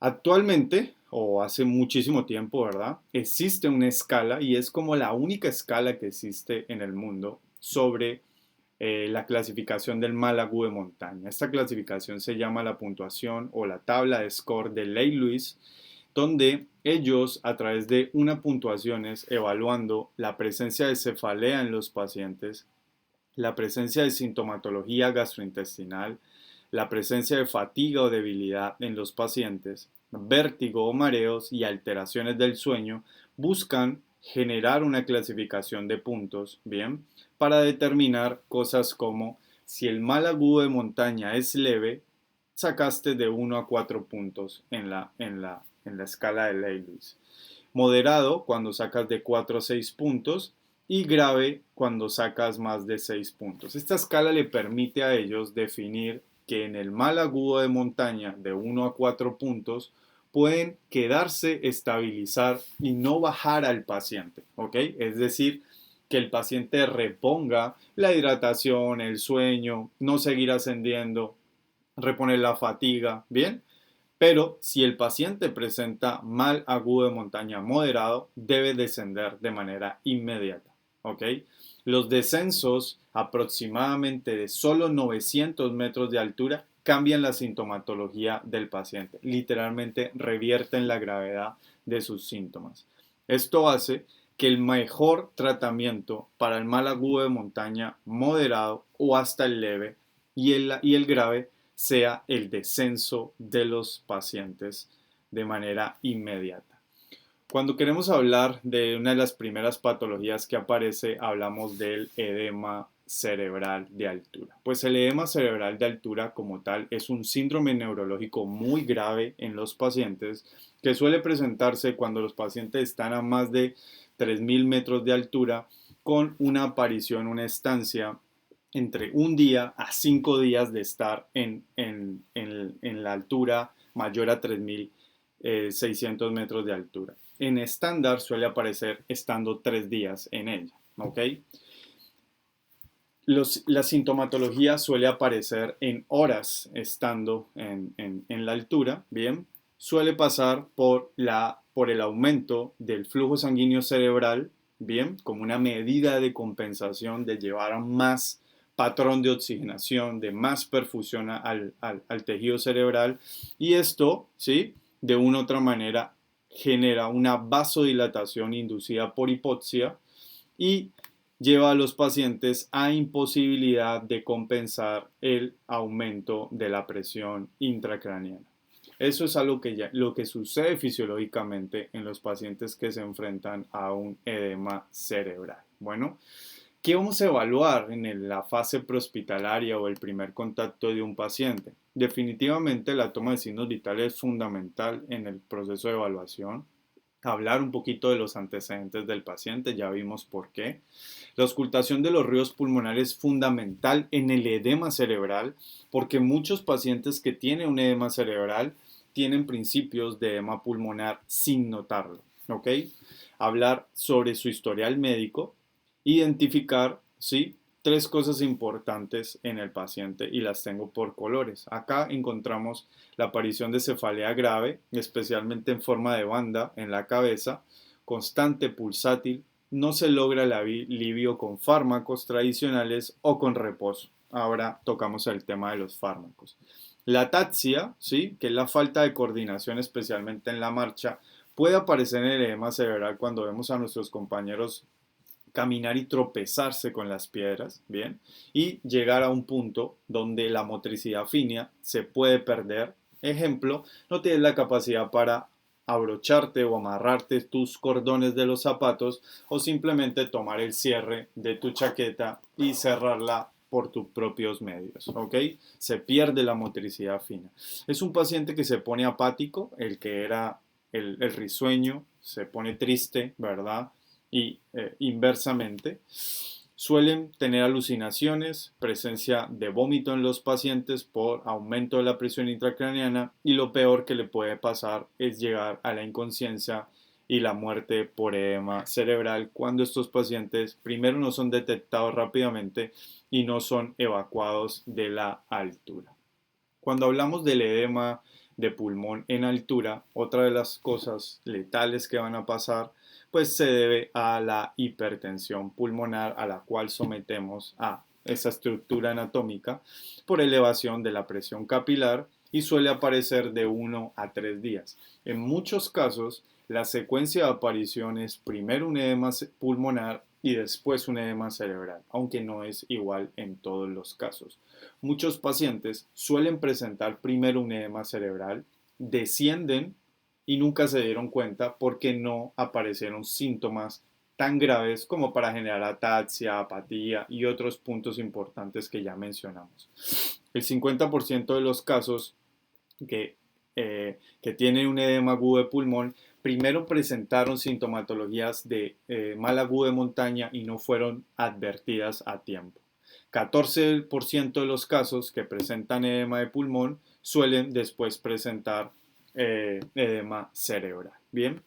Actualmente, o hace muchísimo tiempo, ¿verdad? Existe una escala, y es como la única escala que existe en el mundo sobre la clasificación del mal agudo de montaña. Esta clasificación se llama la puntuación o la tabla de score de Ley-Lewis, donde ellos, a través de una puntuación, evaluando la presencia de cefalea en los pacientes, la presencia de sintomatología gastrointestinal, la presencia de fatiga o debilidad en los pacientes, vértigo o mareos y alteraciones del sueño, buscan generar una clasificación de puntos, ¿bien? Para determinar cosas como si el mal agudo de montaña es leve, sacaste de 1 a 4 puntos en la escala de Ley-Lewis. Moderado, cuando sacas de 4 a 6 puntos, y grave cuando sacas más de 6 puntos. Esta escala le permite a ellos definir que en el mal agudo de montaña de 1 a 4 puntos pueden quedarse, estabilizar y no bajar al paciente, ¿ok? Es decir, que el paciente reponga la hidratación, el sueño, no seguir ascendiendo, reponer la fatiga, ¿bien? Pero si el paciente presenta mal agudo de montaña moderado, debe descender de manera inmediata. ¿Ok? Los descensos aproximadamente de solo 900 metros de altura cambian la sintomatología del paciente. Literalmente revierten la gravedad de sus síntomas. Esto hace que el mejor tratamiento para el mal agudo de montaña moderado o hasta el leve y el grave sea el descenso de los pacientes de manera inmediata. Cuando queremos hablar de una de las primeras patologías que aparece, hablamos del edema cerebral de altura. Pues el edema cerebral de altura como tal es un síndrome neurológico muy grave en los pacientes que suele presentarse cuando los pacientes están a más de 3.000 metros de altura con una aparición, una estancia entre un día a 5 días de estar en la altura mayor a 3.600 metros de altura. En estándar suele aparecer estando 3 días en ella, ¿ok? La sintomatología suele aparecer en horas estando en la altura, ¿bien? Suele pasar por el aumento del flujo sanguíneo cerebral, ¿bien? Como una medida de compensación de llevar a más patrón de oxigenación, de más perfusión al tejido cerebral. Y esto, ¿sí? De una u otra manera genera una vasodilatación inducida por hipoxia y lleva a los pacientes a imposibilidad de compensar el aumento de la presión intracraneana. Eso es algo lo que sucede fisiológicamente en los pacientes que se enfrentan a un edema cerebral. Bueno, ¿qué vamos a evaluar en la fase prehospitalaria o el primer contacto de un paciente? Definitivamente la toma de signos vitales es fundamental en el proceso de evaluación. Hablar un poquito de los antecedentes del paciente, ya vimos por qué. La auscultación de los ruidos pulmonares es fundamental en el edema cerebral porque muchos pacientes que tienen un edema cerebral tienen principios de edema pulmonar sin notarlo, ¿ok? Hablar sobre su historial médico, identificar, ¿sí? 3 cosas importantes en el paciente y las tengo por colores. Acá encontramos la aparición de cefalea grave, especialmente en forma de banda en la cabeza, constante pulsátil, no se logra el alivio con fármacos tradicionales o con reposo. Ahora tocamos el tema de los fármacos. La ataxia, ¿sí? Que es la falta de coordinación, especialmente en la marcha, puede aparecer en el edema cerebral cuando vemos a nuestros compañeros caminar y tropezarse con las piedras, ¿bien? Y llegar a un punto donde la motricidad fina se puede perder. Ejemplo, no tienes la capacidad para abrocharte o amarrarte tus cordones de los zapatos o simplemente tomar el cierre de tu chaqueta y cerrarla por tus propios medios, ¿ok? Se pierde la motricidad fina. Es un paciente que se pone apático, el que era el risueño, se pone triste, ¿verdad? Y inversamente, suelen tener alucinaciones, presencia de vómito en los pacientes por aumento de la presión intracraneana y lo peor que le puede pasar es llegar a la inconsciencia y la muerte por edema cerebral cuando estos pacientes primero no son detectados rápidamente y no son evacuados de la altura. Cuando hablamos del edema de pulmón en altura, otra de las cosas letales que van a pasar pues se debe a la hipertensión pulmonar a la cual sometemos a esa estructura anatómica por elevación de la presión capilar y suele aparecer de 1 a 3 días. En muchos casos, la secuencia de aparición es primero un edema pulmonar y después un edema cerebral, aunque no es igual en todos los casos. Muchos pacientes suelen presentar primero un edema cerebral, descienden y nunca se dieron cuenta porque no aparecieron síntomas tan graves como para generar ataxia, apatía y otros puntos importantes que ya mencionamos. El 50% de los casos que tienen un edema agudo de pulmón primero presentaron sintomatologías de mal agudo de montaña y no fueron advertidas a tiempo. 14% de los casos que presentan edema de pulmón suelen después presentar edema cerebral. Bien,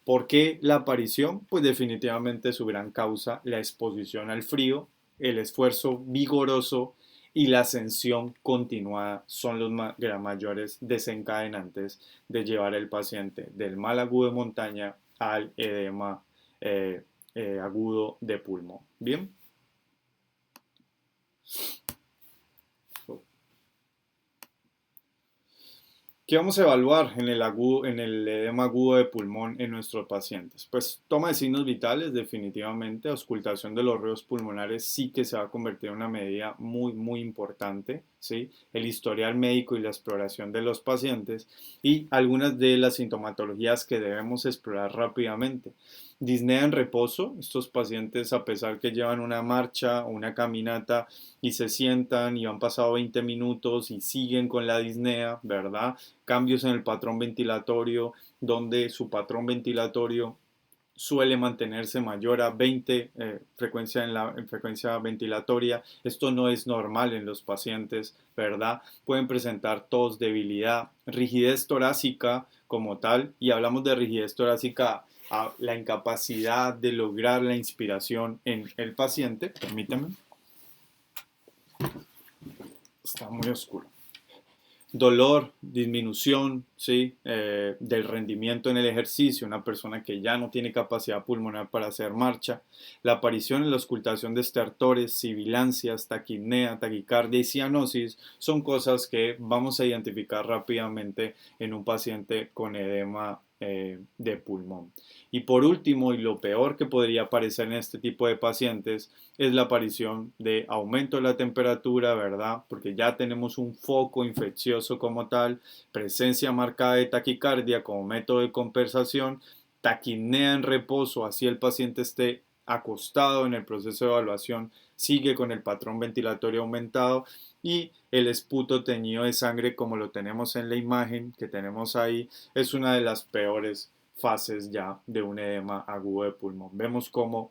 ¿por qué la aparición? Pues definitivamente su gran causa, la exposición al frío, el esfuerzo vigoroso y la ascensión continuada son los mayores desencadenantes de llevar al paciente del mal agudo de montaña al edema agudo de pulmón. Bien. ¿Qué vamos a evaluar en el edema agudo de pulmón en nuestros pacientes? Pues toma de signos vitales, definitivamente. Auscultación de los ruidos pulmonares sí que se va a convertir en una medida muy, muy importante, ¿sí? El historial médico y la exploración de los pacientes y algunas de las sintomatologías que debemos explorar rápidamente. Disnea en reposo, estos pacientes a pesar que llevan una marcha o una caminata y se sientan y han pasado 20 minutos y siguen con la disnea, ¿verdad? Cambios en el patrón ventilatorio, donde su patrón ventilatorio suele mantenerse mayor a 20 frecuencia en frecuencia ventilatoria. Esto no es normal en los pacientes, ¿verdad? Pueden presentar tos, debilidad, rigidez torácica como tal, y hablamos de rigidez torácica a la incapacidad de lograr la inspiración en el paciente. Permíteme, está muy oscuro. Dolor, disminución, ¿sí? Del rendimiento en el ejercicio, una persona que ya no tiene capacidad pulmonar para hacer marcha, la aparición en la auscultación de estertores, sibilancias, taquipnea, taquicardia y cianosis son cosas que vamos a identificar rápidamente en un paciente con edema de pulmón. Y por último, y lo peor que podría aparecer en este tipo de pacientes, es la aparición de aumento de la temperatura, ¿verdad? Porque ya tenemos un foco infeccioso como tal, presencia marcada de taquicardia como método de compensación, taquipnea en reposo, así el paciente esté acostado en el proceso de evaluación, sigue con el patrón ventilatorio aumentado y el esputo teñido de sangre como lo tenemos en la imagen que tenemos ahí es una de las peores fases ya de un edema agudo de pulmón. Vemos cómo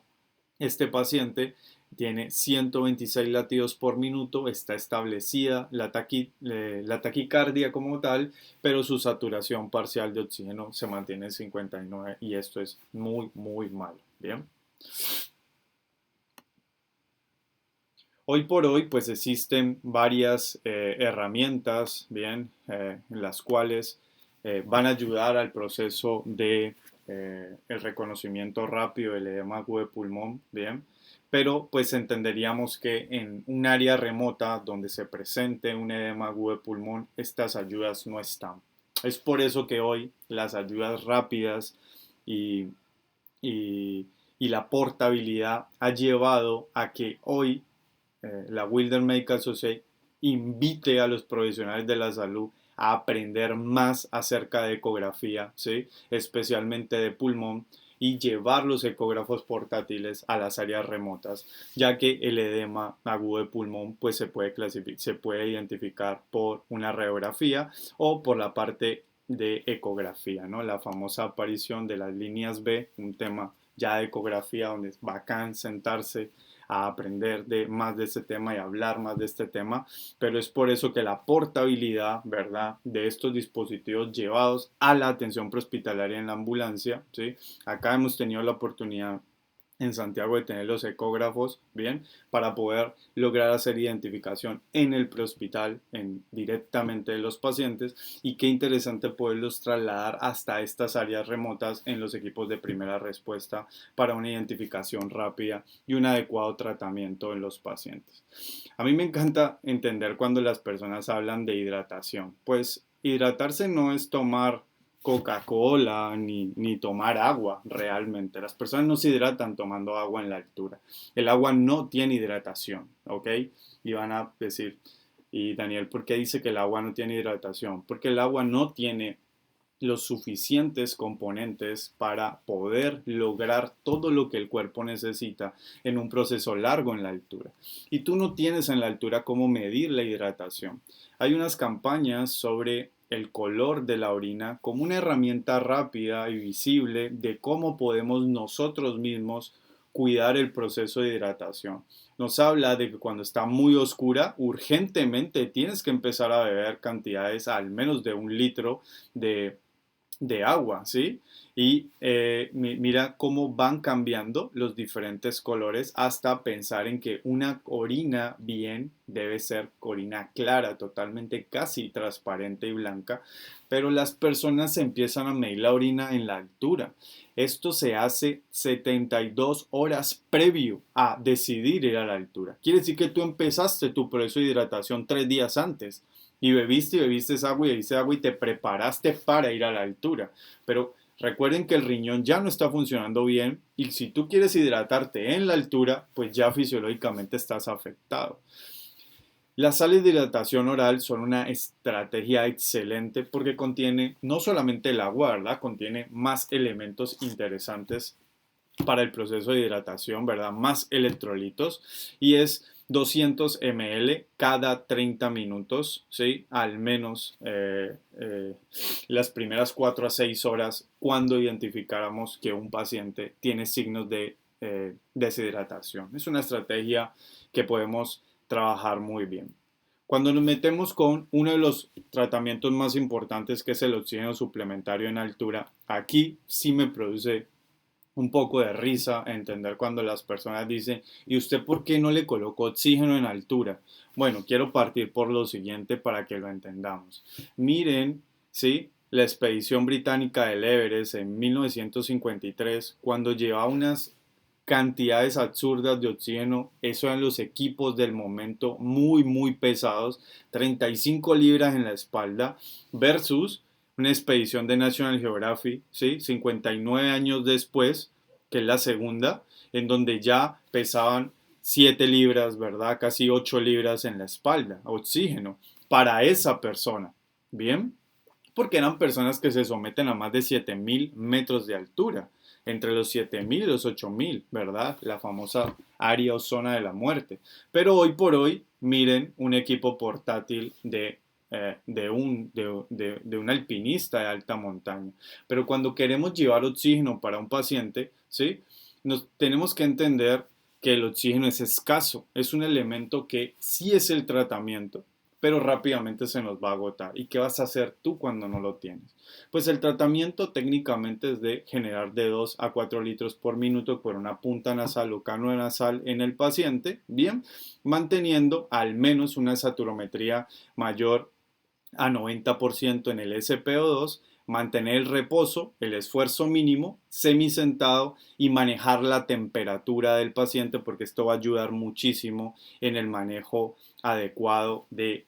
este paciente tiene 126 latidos por minuto, está establecida la taquicardia como tal, pero su saturación parcial de oxígeno se mantiene en 59 y esto es muy, muy malo. Bien. Hoy por hoy, pues existen varias herramientas, bien, en las cuales van a ayudar al proceso de el reconocimiento rápido del edema agudo de pulmón, bien, pero pues entenderíamos que en un área remota donde se presente un edema agudo de pulmón, estas ayudas no están. Es por eso que hoy las ayudas rápidas y, y, y la portabilidad ha llevado a que hoy la Wilder Medical Society invite a los profesionales de la salud a aprender más acerca de ecografía, ¿sí? Especialmente de pulmón, y llevar los ecógrafos portátiles a las áreas remotas, ya que el edema agudo de pulmón pues se puede identificar por una radiografía o por la parte de ecografía, ¿no? La famosa aparición de las líneas B, un tema ya de ecografía donde es bacán sentarse a aprender más de este tema y hablar más de este tema, pero es por eso que la portabilidad, ¿verdad?, de estos dispositivos llevados a la atención prehospitalaria en la ambulancia, ¿sí? Acá hemos tenido la oportunidad en Santiago de tener los ecógrafos, bien, para poder lograr hacer identificación en el prehospital, directamente de los pacientes, y qué interesante poderlos trasladar hasta estas áreas remotas en los equipos de primera respuesta para una identificación rápida y un adecuado tratamiento en los pacientes. A mí me encanta entender cuando las personas hablan de hidratación, pues hidratarse no es tomar Coca-Cola ni tomar agua realmente. Las personas no se hidratan tomando agua en la altura. El agua no tiene hidratación, ¿ok? Y van a decir, y Daniel, ¿por qué dice que el agua no tiene hidratación? Porque el agua no tiene los suficientes componentes para poder lograr todo lo que el cuerpo necesita en un proceso largo en la altura. Y tú no tienes en la altura cómo medir la hidratación. Hay unas campañas sobre el color de la orina como una herramienta rápida y visible de cómo podemos nosotros mismos cuidar el proceso de hidratación. Nos habla de que cuando está muy oscura, urgentemente tienes que empezar a beber cantidades al menos de 1 litro de agua, ¿sí? Y mira cómo van cambiando los diferentes colores hasta pensar en que una orina bien debe ser orina clara, totalmente casi transparente y blanca, pero las personas empiezan a medir la orina en la altura. Esto se hace 72 horas previo a decidir ir a la altura. Quiere decir que tú empezaste tu proceso de hidratación 3 días antes. y bebiste esa agua y bebiste agua y te preparaste para ir a la altura. Pero recuerden que el riñón ya no está funcionando bien y si tú quieres hidratarte en la altura, pues ya fisiológicamente estás afectado. Las sales de hidratación oral son una estrategia excelente porque contiene no solamente el agua, ¿verdad? Contiene más elementos interesantes para el proceso de hidratación, ¿verdad? Más electrolitos y es 200 ml cada 30 minutos, ¿sí? Al menos las primeras 4 a 6 horas cuando identificáramos que un paciente tiene signos de deshidratación. Es una estrategia que podemos trabajar muy bien. Cuando nos metemos con uno de los tratamientos más importantes que es el oxígeno suplementario en altura, aquí sí me produce un poco de risa entender cuando las personas dicen, ¿y usted por qué no le colocó oxígeno en altura? Bueno, quiero partir por lo siguiente para que lo entendamos. Miren, ¿sí? La expedición británica del Everest en 1953, cuando llevaba unas cantidades absurdas de oxígeno, eso eran los equipos del momento muy, muy pesados, 35 libras en la espalda, versus una expedición de National Geographic, ¿sí? 59 años después, que es la segunda, en donde ya pesaban 7 libras, ¿verdad? Casi 8 libras en la espalda, oxígeno, para esa persona, ¿bien? Porque eran personas que se someten a más de 7.000 metros de altura, entre los 7.000 y los 8.000, ¿verdad? La famosa área o zona de la muerte. Pero hoy por hoy, miren un equipo portátil de un alpinista de alta montaña. Pero cuando queremos llevar oxígeno para un paciente, ¿sí? Nos tenemos que entender que el oxígeno es escaso, es un elemento que sí es el tratamiento, pero rápidamente se nos va a agotar. ¿Y qué vas a hacer tú cuando no lo tienes? Pues el tratamiento técnicamente es de generar de 2 a 4 litros por minuto por una punta nasal o cano nasal en el paciente, bien, manteniendo al menos una saturometría mayor a 90% en el SPO2, mantener el reposo, el esfuerzo mínimo, semisentado y manejar la temperatura del paciente porque esto va a ayudar muchísimo en el manejo adecuado de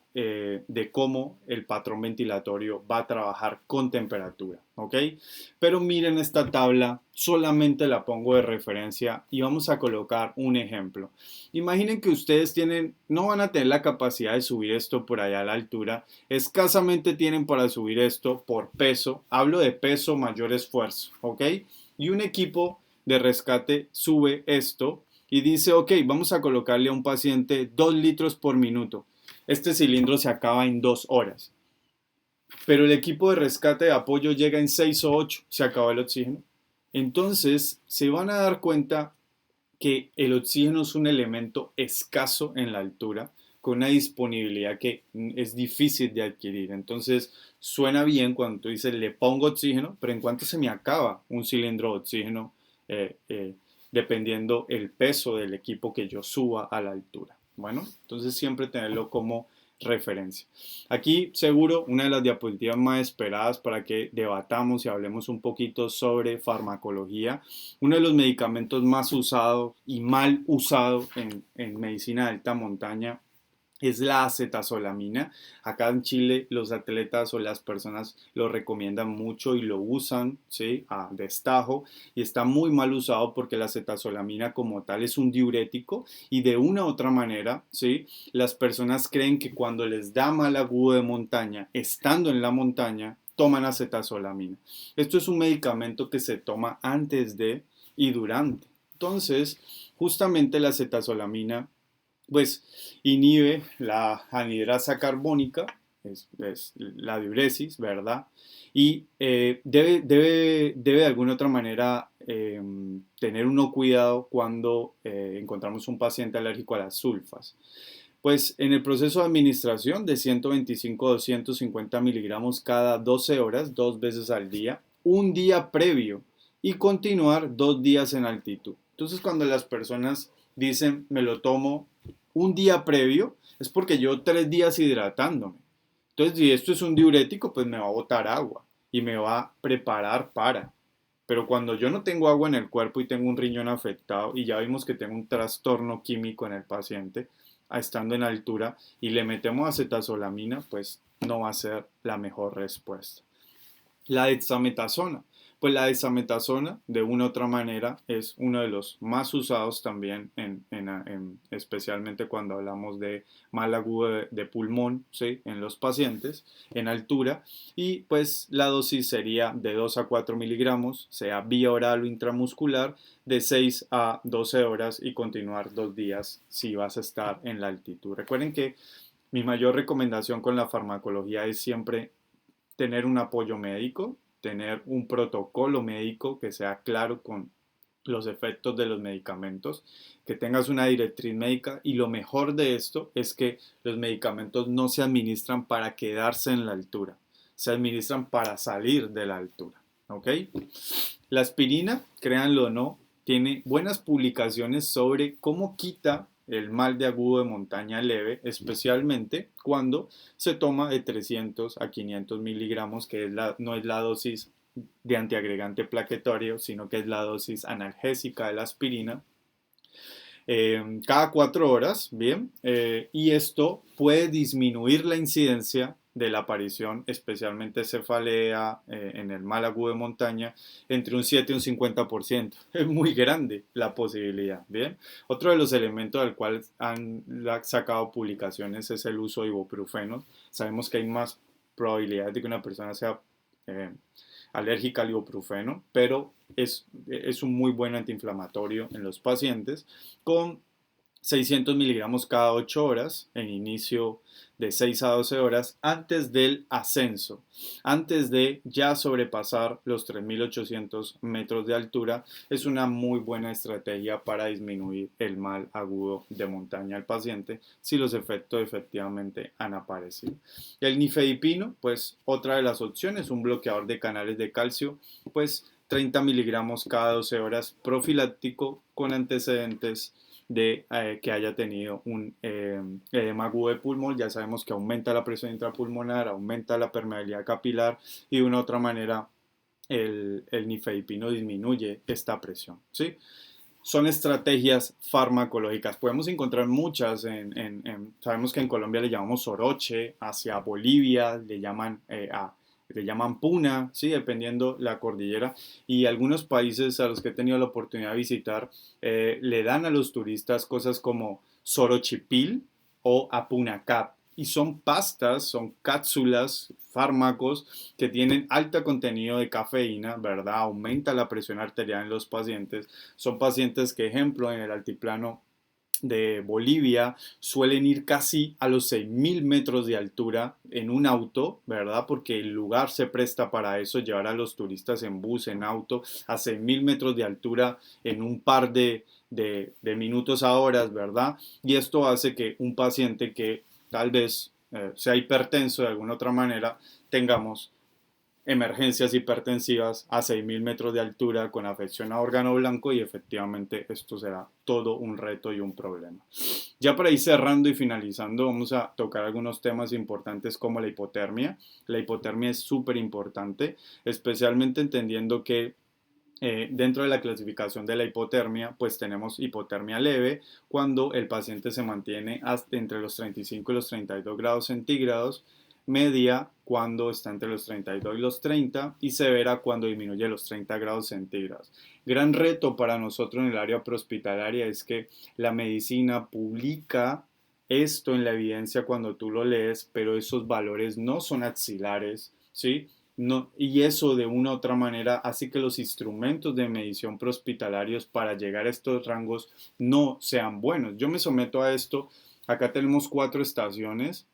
cómo el patrón ventilatorio va a trabajar con temperatura, ¿ok? Pero miren esta tabla, solamente la pongo de referencia y vamos a colocar un ejemplo. Imaginen que ustedes no van a tener la capacidad de subir esto por allá a la altura, escasamente tienen para subir esto por peso, hablo de peso mayor esfuerzo, ¿ok? Y un equipo de rescate sube esto y dice, ok, vamos a colocarle a un paciente 2 litros por minuto. Este cilindro se acaba en 2 horas. Pero el equipo de rescate de apoyo llega en 6 o 8, se acaba el oxígeno. Entonces se van a dar cuenta que el oxígeno es un elemento escaso en la altura, con una disponibilidad que es difícil de adquirir. Entonces suena bien cuando tú dices le pongo oxígeno, pero en cuanto se me acaba un cilindro de oxígeno, eh, eh, dependiendo el peso del equipo que yo suba a la altura. Bueno, entonces siempre tenerlo como referencia. Aquí seguro una de las diapositivas más esperadas para que debatamos y hablemos un poquito sobre farmacología. Uno de los medicamentos más usados y mal usados en medicina de alta montaña es la acetazolamina. Acá en Chile los atletas o las personas lo recomiendan mucho y lo usan, ¿sí? A destajo, y está muy mal usado porque la acetazolamina como tal es un diurético y de una u otra manera, ¿sí? Las personas creen que cuando les da mal agudo de montaña, estando en la montaña, toman acetazolamina. Esto es un medicamento que se toma antes de y durante. Entonces, justamente la acetazolamina pues inhibe la anhidrasa carbónica, es la diuresis, ¿verdad? Y debe de alguna otra manera tener uno cuidado cuando encontramos un paciente alérgico a las sulfas. Pues en el proceso de administración de 125 a 250 miligramos cada 12 horas, 2 veces al día, un día previo y continuar 2 días en altitud. Entonces cuando las personas dicen me lo tomo un día previo, es porque yo 3 días hidratándome. Entonces si esto es un diurético, pues me va a botar agua y me va a preparar para. Pero cuando yo no tengo agua en el cuerpo y tengo un riñón afectado y ya vimos que tengo un trastorno químico en el paciente, estando en altura y le metemos acetazolamina, pues no va a ser la mejor respuesta. La dexametasona. Pues la dexametasona, de una u otra manera, es uno de los más usados también, especialmente cuando hablamos de mal agudo de pulmón, ¿sí? En los pacientes, en altura. Y pues la dosis sería de 2 a 4 miligramos, sea vía oral o intramuscular, de 6 a 12 horas y continuar 2 días si vas a estar en la altitud. Recuerden que mi mayor recomendación con la farmacología es siempre tener un apoyo médico, tener un protocolo médico que sea claro con los efectos de los medicamentos, que tengas una directriz médica y lo mejor de esto es que los medicamentos no se administran para quedarse en la altura, se administran para salir de la altura. ¿Ok? La aspirina, créanlo o no, tiene buenas publicaciones sobre cómo quita el mal de agudo de montaña leve, especialmente cuando se toma de 300 a 500 miligramos, que no es la dosis de antiagregante plaquetario, sino que es la dosis analgésica de la aspirina, cada 4 horas, ¿bien? Y esto puede disminuir la incidencia de la aparición, especialmente cefalea en el mal agudo de montaña, entre un 7 y un 50%. Es muy grande la posibilidad, ¿bien? Otro de los elementos del cual han sacado publicaciones es el uso de ibuprofeno. Sabemos que hay más probabilidad de que una persona sea eh, alérgica al ibuprofeno, pero es un muy buen antiinflamatorio en los pacientes con 600 miligramos cada 8 horas, en inicio de 6 a 12 horas, antes del ascenso, antes de ya sobrepasar los 3.800 metros de altura, es una muy buena estrategia para disminuir el mal agudo de montaña al paciente si los efectos efectivamente han aparecido. El nifedipino, pues otra de las opciones, un bloqueador de canales de calcio, pues 30 miligramos cada 12 horas profiláctico con antecedentes de que haya tenido un edema agudo de pulmón. Ya sabemos que aumenta la presión intrapulmonar, aumenta la permeabilidad capilar y de una u otra manera el nifedipino disminuye esta presión, ¿sí? Son estrategias farmacológicas. Podemos encontrar muchas. Sabemos que en Colombia le llamamos soroche, hacia Bolivia le llaman puna, ¿sí? Dependiendo la cordillera. Y algunos países a los que he tenido la oportunidad de visitar le dan a los turistas cosas como sorochipil o apunacap. Y son pastas, son cápsulas, fármacos que tienen alto contenido de cafeína, ¿verdad? Aumenta la presión arterial en los pacientes. Son pacientes que, ejemplo, en el altiplano de Bolivia suelen ir casi a los 6.000 metros de altura en un auto, ¿verdad? Porque el lugar se presta para eso, llevar a los turistas en bus, en auto, a 6.000 metros de altura en un par de minutos a horas, ¿verdad? Y esto hace que un paciente que tal vez sea hipertenso de alguna otra manera, tengamos emergencias hipertensivas a 6.000 metros de altura con afección a órgano blanco y efectivamente esto será todo un reto y un problema. Ya para ir cerrando y finalizando vamos a tocar algunos temas importantes como la hipotermia. La hipotermia es súper importante, especialmente entendiendo que dentro de la clasificación de la hipotermia, pues tenemos hipotermia leve cuando el paciente se mantiene hasta entre los 35 y los 32 grados centígrados, media cuando está entre los 32 y los 30 y severa cuando disminuye los 30 grados centígrados. Gran reto para nosotros en el área prehospitalaria es que la medicina publica esto en la evidencia cuando tú lo lees, pero esos valores no son axilares, ¿sí? No, y eso de una u otra manera hace que los instrumentos de medición prehospitalarios para llegar a estos rangos no sean buenos. Yo me someto a esto, acá tenemos 4 estaciones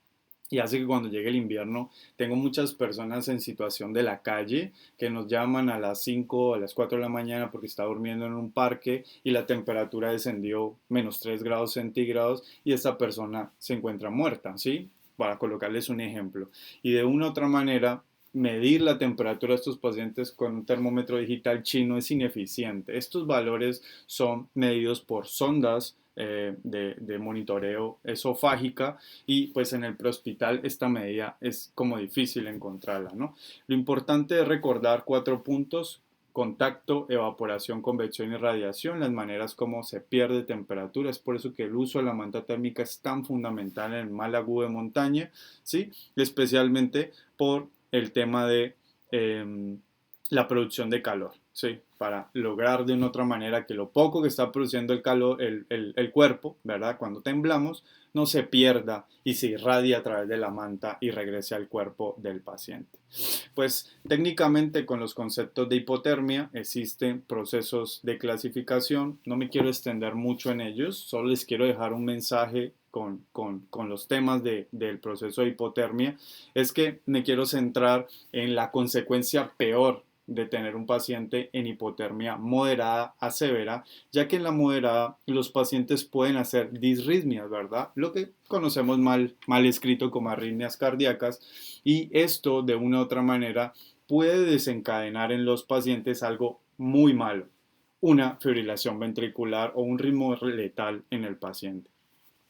y hace que cuando llegue el invierno tengo muchas personas en situación de la calle que nos llaman a las 5 o a las 4 de la mañana porque está durmiendo en un parque y la temperatura descendió -3 grados centígrados y esta persona se encuentra muerta, ¿sí? Para colocarles un ejemplo. Y de una u otra manera medir la temperatura de estos pacientes con un termómetro digital chino es ineficiente. Estos valores son medidos por sondas de monitoreo esofágica y pues en el prehospital esta medida es como difícil encontrarla, ¿no? Lo importante es recordar 4 puntos contacto, evaporación, convección y radiación, las maneras como se pierde temperatura. Es por eso que el uso de la manta térmica es tan fundamental en el mal agudo de montaña, ¿sí? Especialmente por el tema de la producción de calor, ¿sí? Para lograr de una otra manera que lo poco que está produciendo el calor, el cuerpo, ¿verdad? Cuando temblamos, no se pierda y se irradie a través de la manta y regrese al cuerpo del paciente. Pues técnicamente con los conceptos de hipotermia existen procesos de clasificación, no me quiero extender mucho en ellos, solo les quiero dejar un mensaje con los temas del proceso de hipotermia, es que me quiero centrar en la consecuencia peor de tener un paciente en hipotermia moderada a severa, ya que en la moderada los pacientes pueden hacer disritmias, ¿verdad? Lo que conocemos mal escrito como arritmias cardíacas, y esto de una u otra manera puede desencadenar en los pacientes algo muy malo, una fibrilación ventricular o un ritmo letal en el paciente.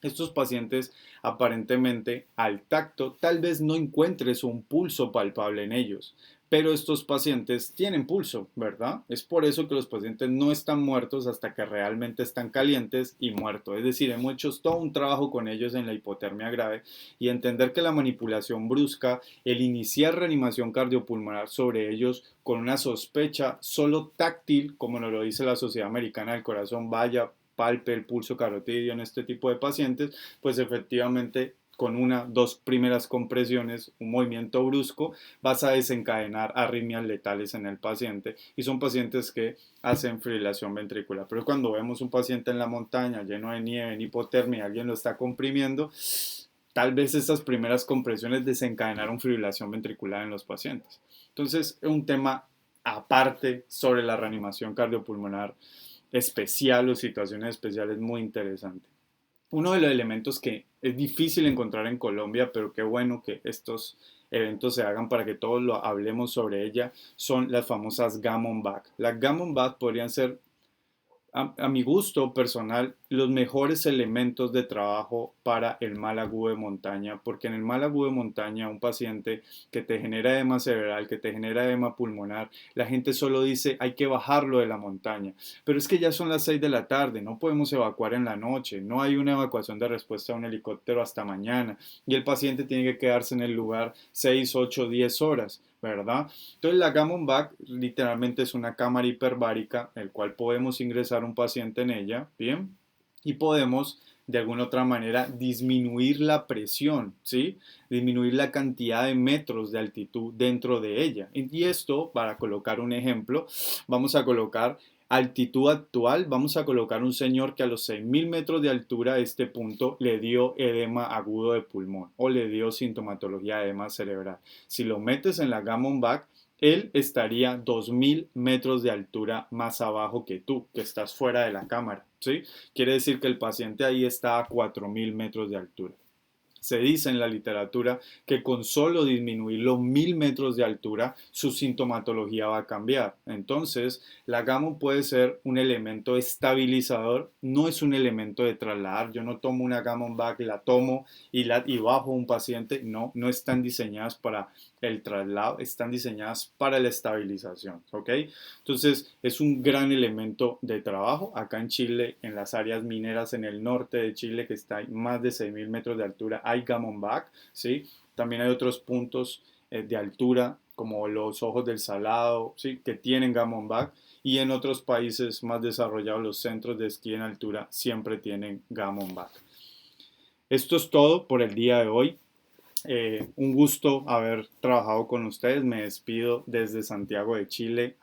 Estos pacientes aparentemente al tacto tal vez no encuentres un pulso palpable en ellos, pero estos pacientes tienen pulso, ¿verdad? Es por eso que los pacientes no están muertos hasta que realmente están calientes y muertos. Es decir, hemos hecho todo un trabajo con ellos en la hipotermia grave y entender que la manipulación brusca, el iniciar reanimación cardiopulmonar sobre ellos con una sospecha solo táctil, como nos lo dice la Sociedad Americana del Corazón, vaya, palpe el pulso carotidio en este tipo de pacientes, pues efectivamente con una, dos primeras compresiones, un movimiento brusco, vas a desencadenar arritmias letales en el paciente y son pacientes que hacen fibrilación ventricular. Pero cuando vemos un paciente en la montaña lleno de nieve, en hipotermia, alguien lo está comprimiendo, tal vez estas primeras compresiones desencadenaron fibrilación ventricular en los pacientes. Entonces, es un tema aparte sobre la reanimación cardiopulmonar especial o situaciones especiales muy interesante. Uno de los elementos que es difícil encontrar en Colombia, pero qué bueno que estos eventos se hagan para que todos lo hablemos sobre ella, son las famosas Gammon Bag. Las Gammon Bag podrían ser a mi gusto personal, los mejores elementos de trabajo para el mal agudo de montaña, porque en el mal agudo de montaña, un paciente que te genera edema cerebral, que te genera edema pulmonar, la gente solo dice hay que bajarlo de la montaña, pero es que ya son las 6 de la tarde, no podemos evacuar en la noche, no hay una evacuación de respuesta a un helicóptero hasta mañana, y el paciente tiene que quedarse en el lugar 6, 8, 10 horas, ¿verdad? Entonces la Gammon Bag literalmente es una cámara hiperbárica, el cual podemos ingresar un paciente en ella, ¿bien? Y podemos de alguna otra manera disminuir la presión, ¿sí? Disminuir la cantidad de metros de altitud dentro de ella. Y esto, para colocar un ejemplo, vamos a colocar altitud actual, vamos a colocar un señor que a los 6.000 metros de altura a este punto le dio edema agudo de pulmón o le dio sintomatología de edema cerebral. Si lo metes en la Gammon Bag, él estaría 2.000 metros de altura más abajo que tú, que estás fuera de la cámara, ¿sí? Quiere decir que el paciente ahí está a 4.000 metros de altura. Se dice en la literatura que con solo disminuir los 1.000 metros de altura, su sintomatología va a cambiar. Entonces, la Gammon puede ser un elemento estabilizador, no es un elemento de trasladar. Yo no tomo una Gammon Bag, la tomo y bajo un paciente. No, no están diseñadas para el traslado, están diseñadas para la estabilización, ¿ok? Entonces, es un gran elemento de trabajo. Acá en Chile, en las áreas mineras en el norte de Chile, que está a más de 6.000 metros de altura, hay Gammon Bag, ¿sí? También hay otros puntos de altura, como los Ojos del Salado, ¿sí? Que tienen Gammon Bag. Y en otros países más desarrollados, los centros de esquí en altura siempre tienen Gammon Bag. Esto es todo por el día de hoy. Un gusto haber trabajado con ustedes. Me despido desde Santiago de Chile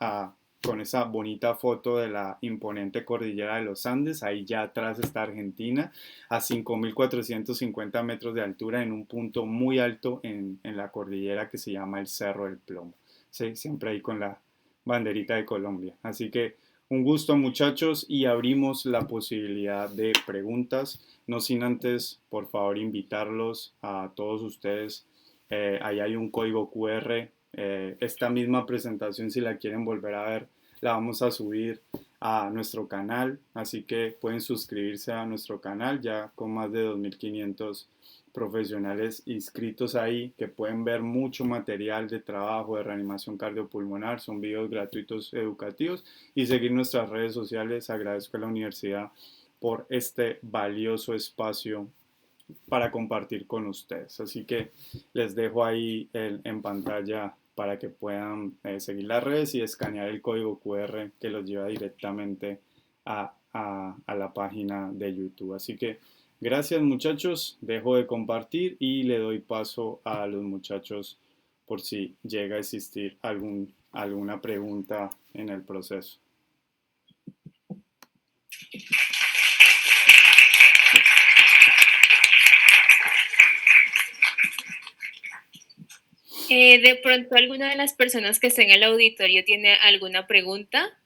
con esa bonita foto de la imponente cordillera de los Andes. Ahí ya atrás está Argentina, a 5.450 metros de altura en un punto muy alto en la cordillera que se llama el Cerro del Plomo. Sí, siempre ahí con la banderita de Colombia. Así que un gusto, muchachos, y abrimos la posibilidad de preguntas. No sin antes, por favor, invitarlos a todos ustedes. Ahí hay un código QR. Esta misma presentación, si la quieren volver a ver, la vamos a subir a nuestro canal. Así que pueden suscribirse a nuestro canal ya con más de 2.500 profesionales inscritos ahí que pueden ver mucho material de trabajo de reanimación cardiopulmonar. Son videos gratuitos educativos y seguir nuestras redes sociales. Agradezco a la universidad por este valioso espacio para compartir con ustedes. Así que les dejo ahí en pantalla para que puedan seguir las redes y escanear el código QR que los lleva directamente a la página de YouTube. Así que gracias muchachos, dejo de compartir y le doy paso a los muchachos por si llega a existir alguna pregunta en el proceso. De pronto alguna de las personas que está en el auditorio tiene alguna pregunta.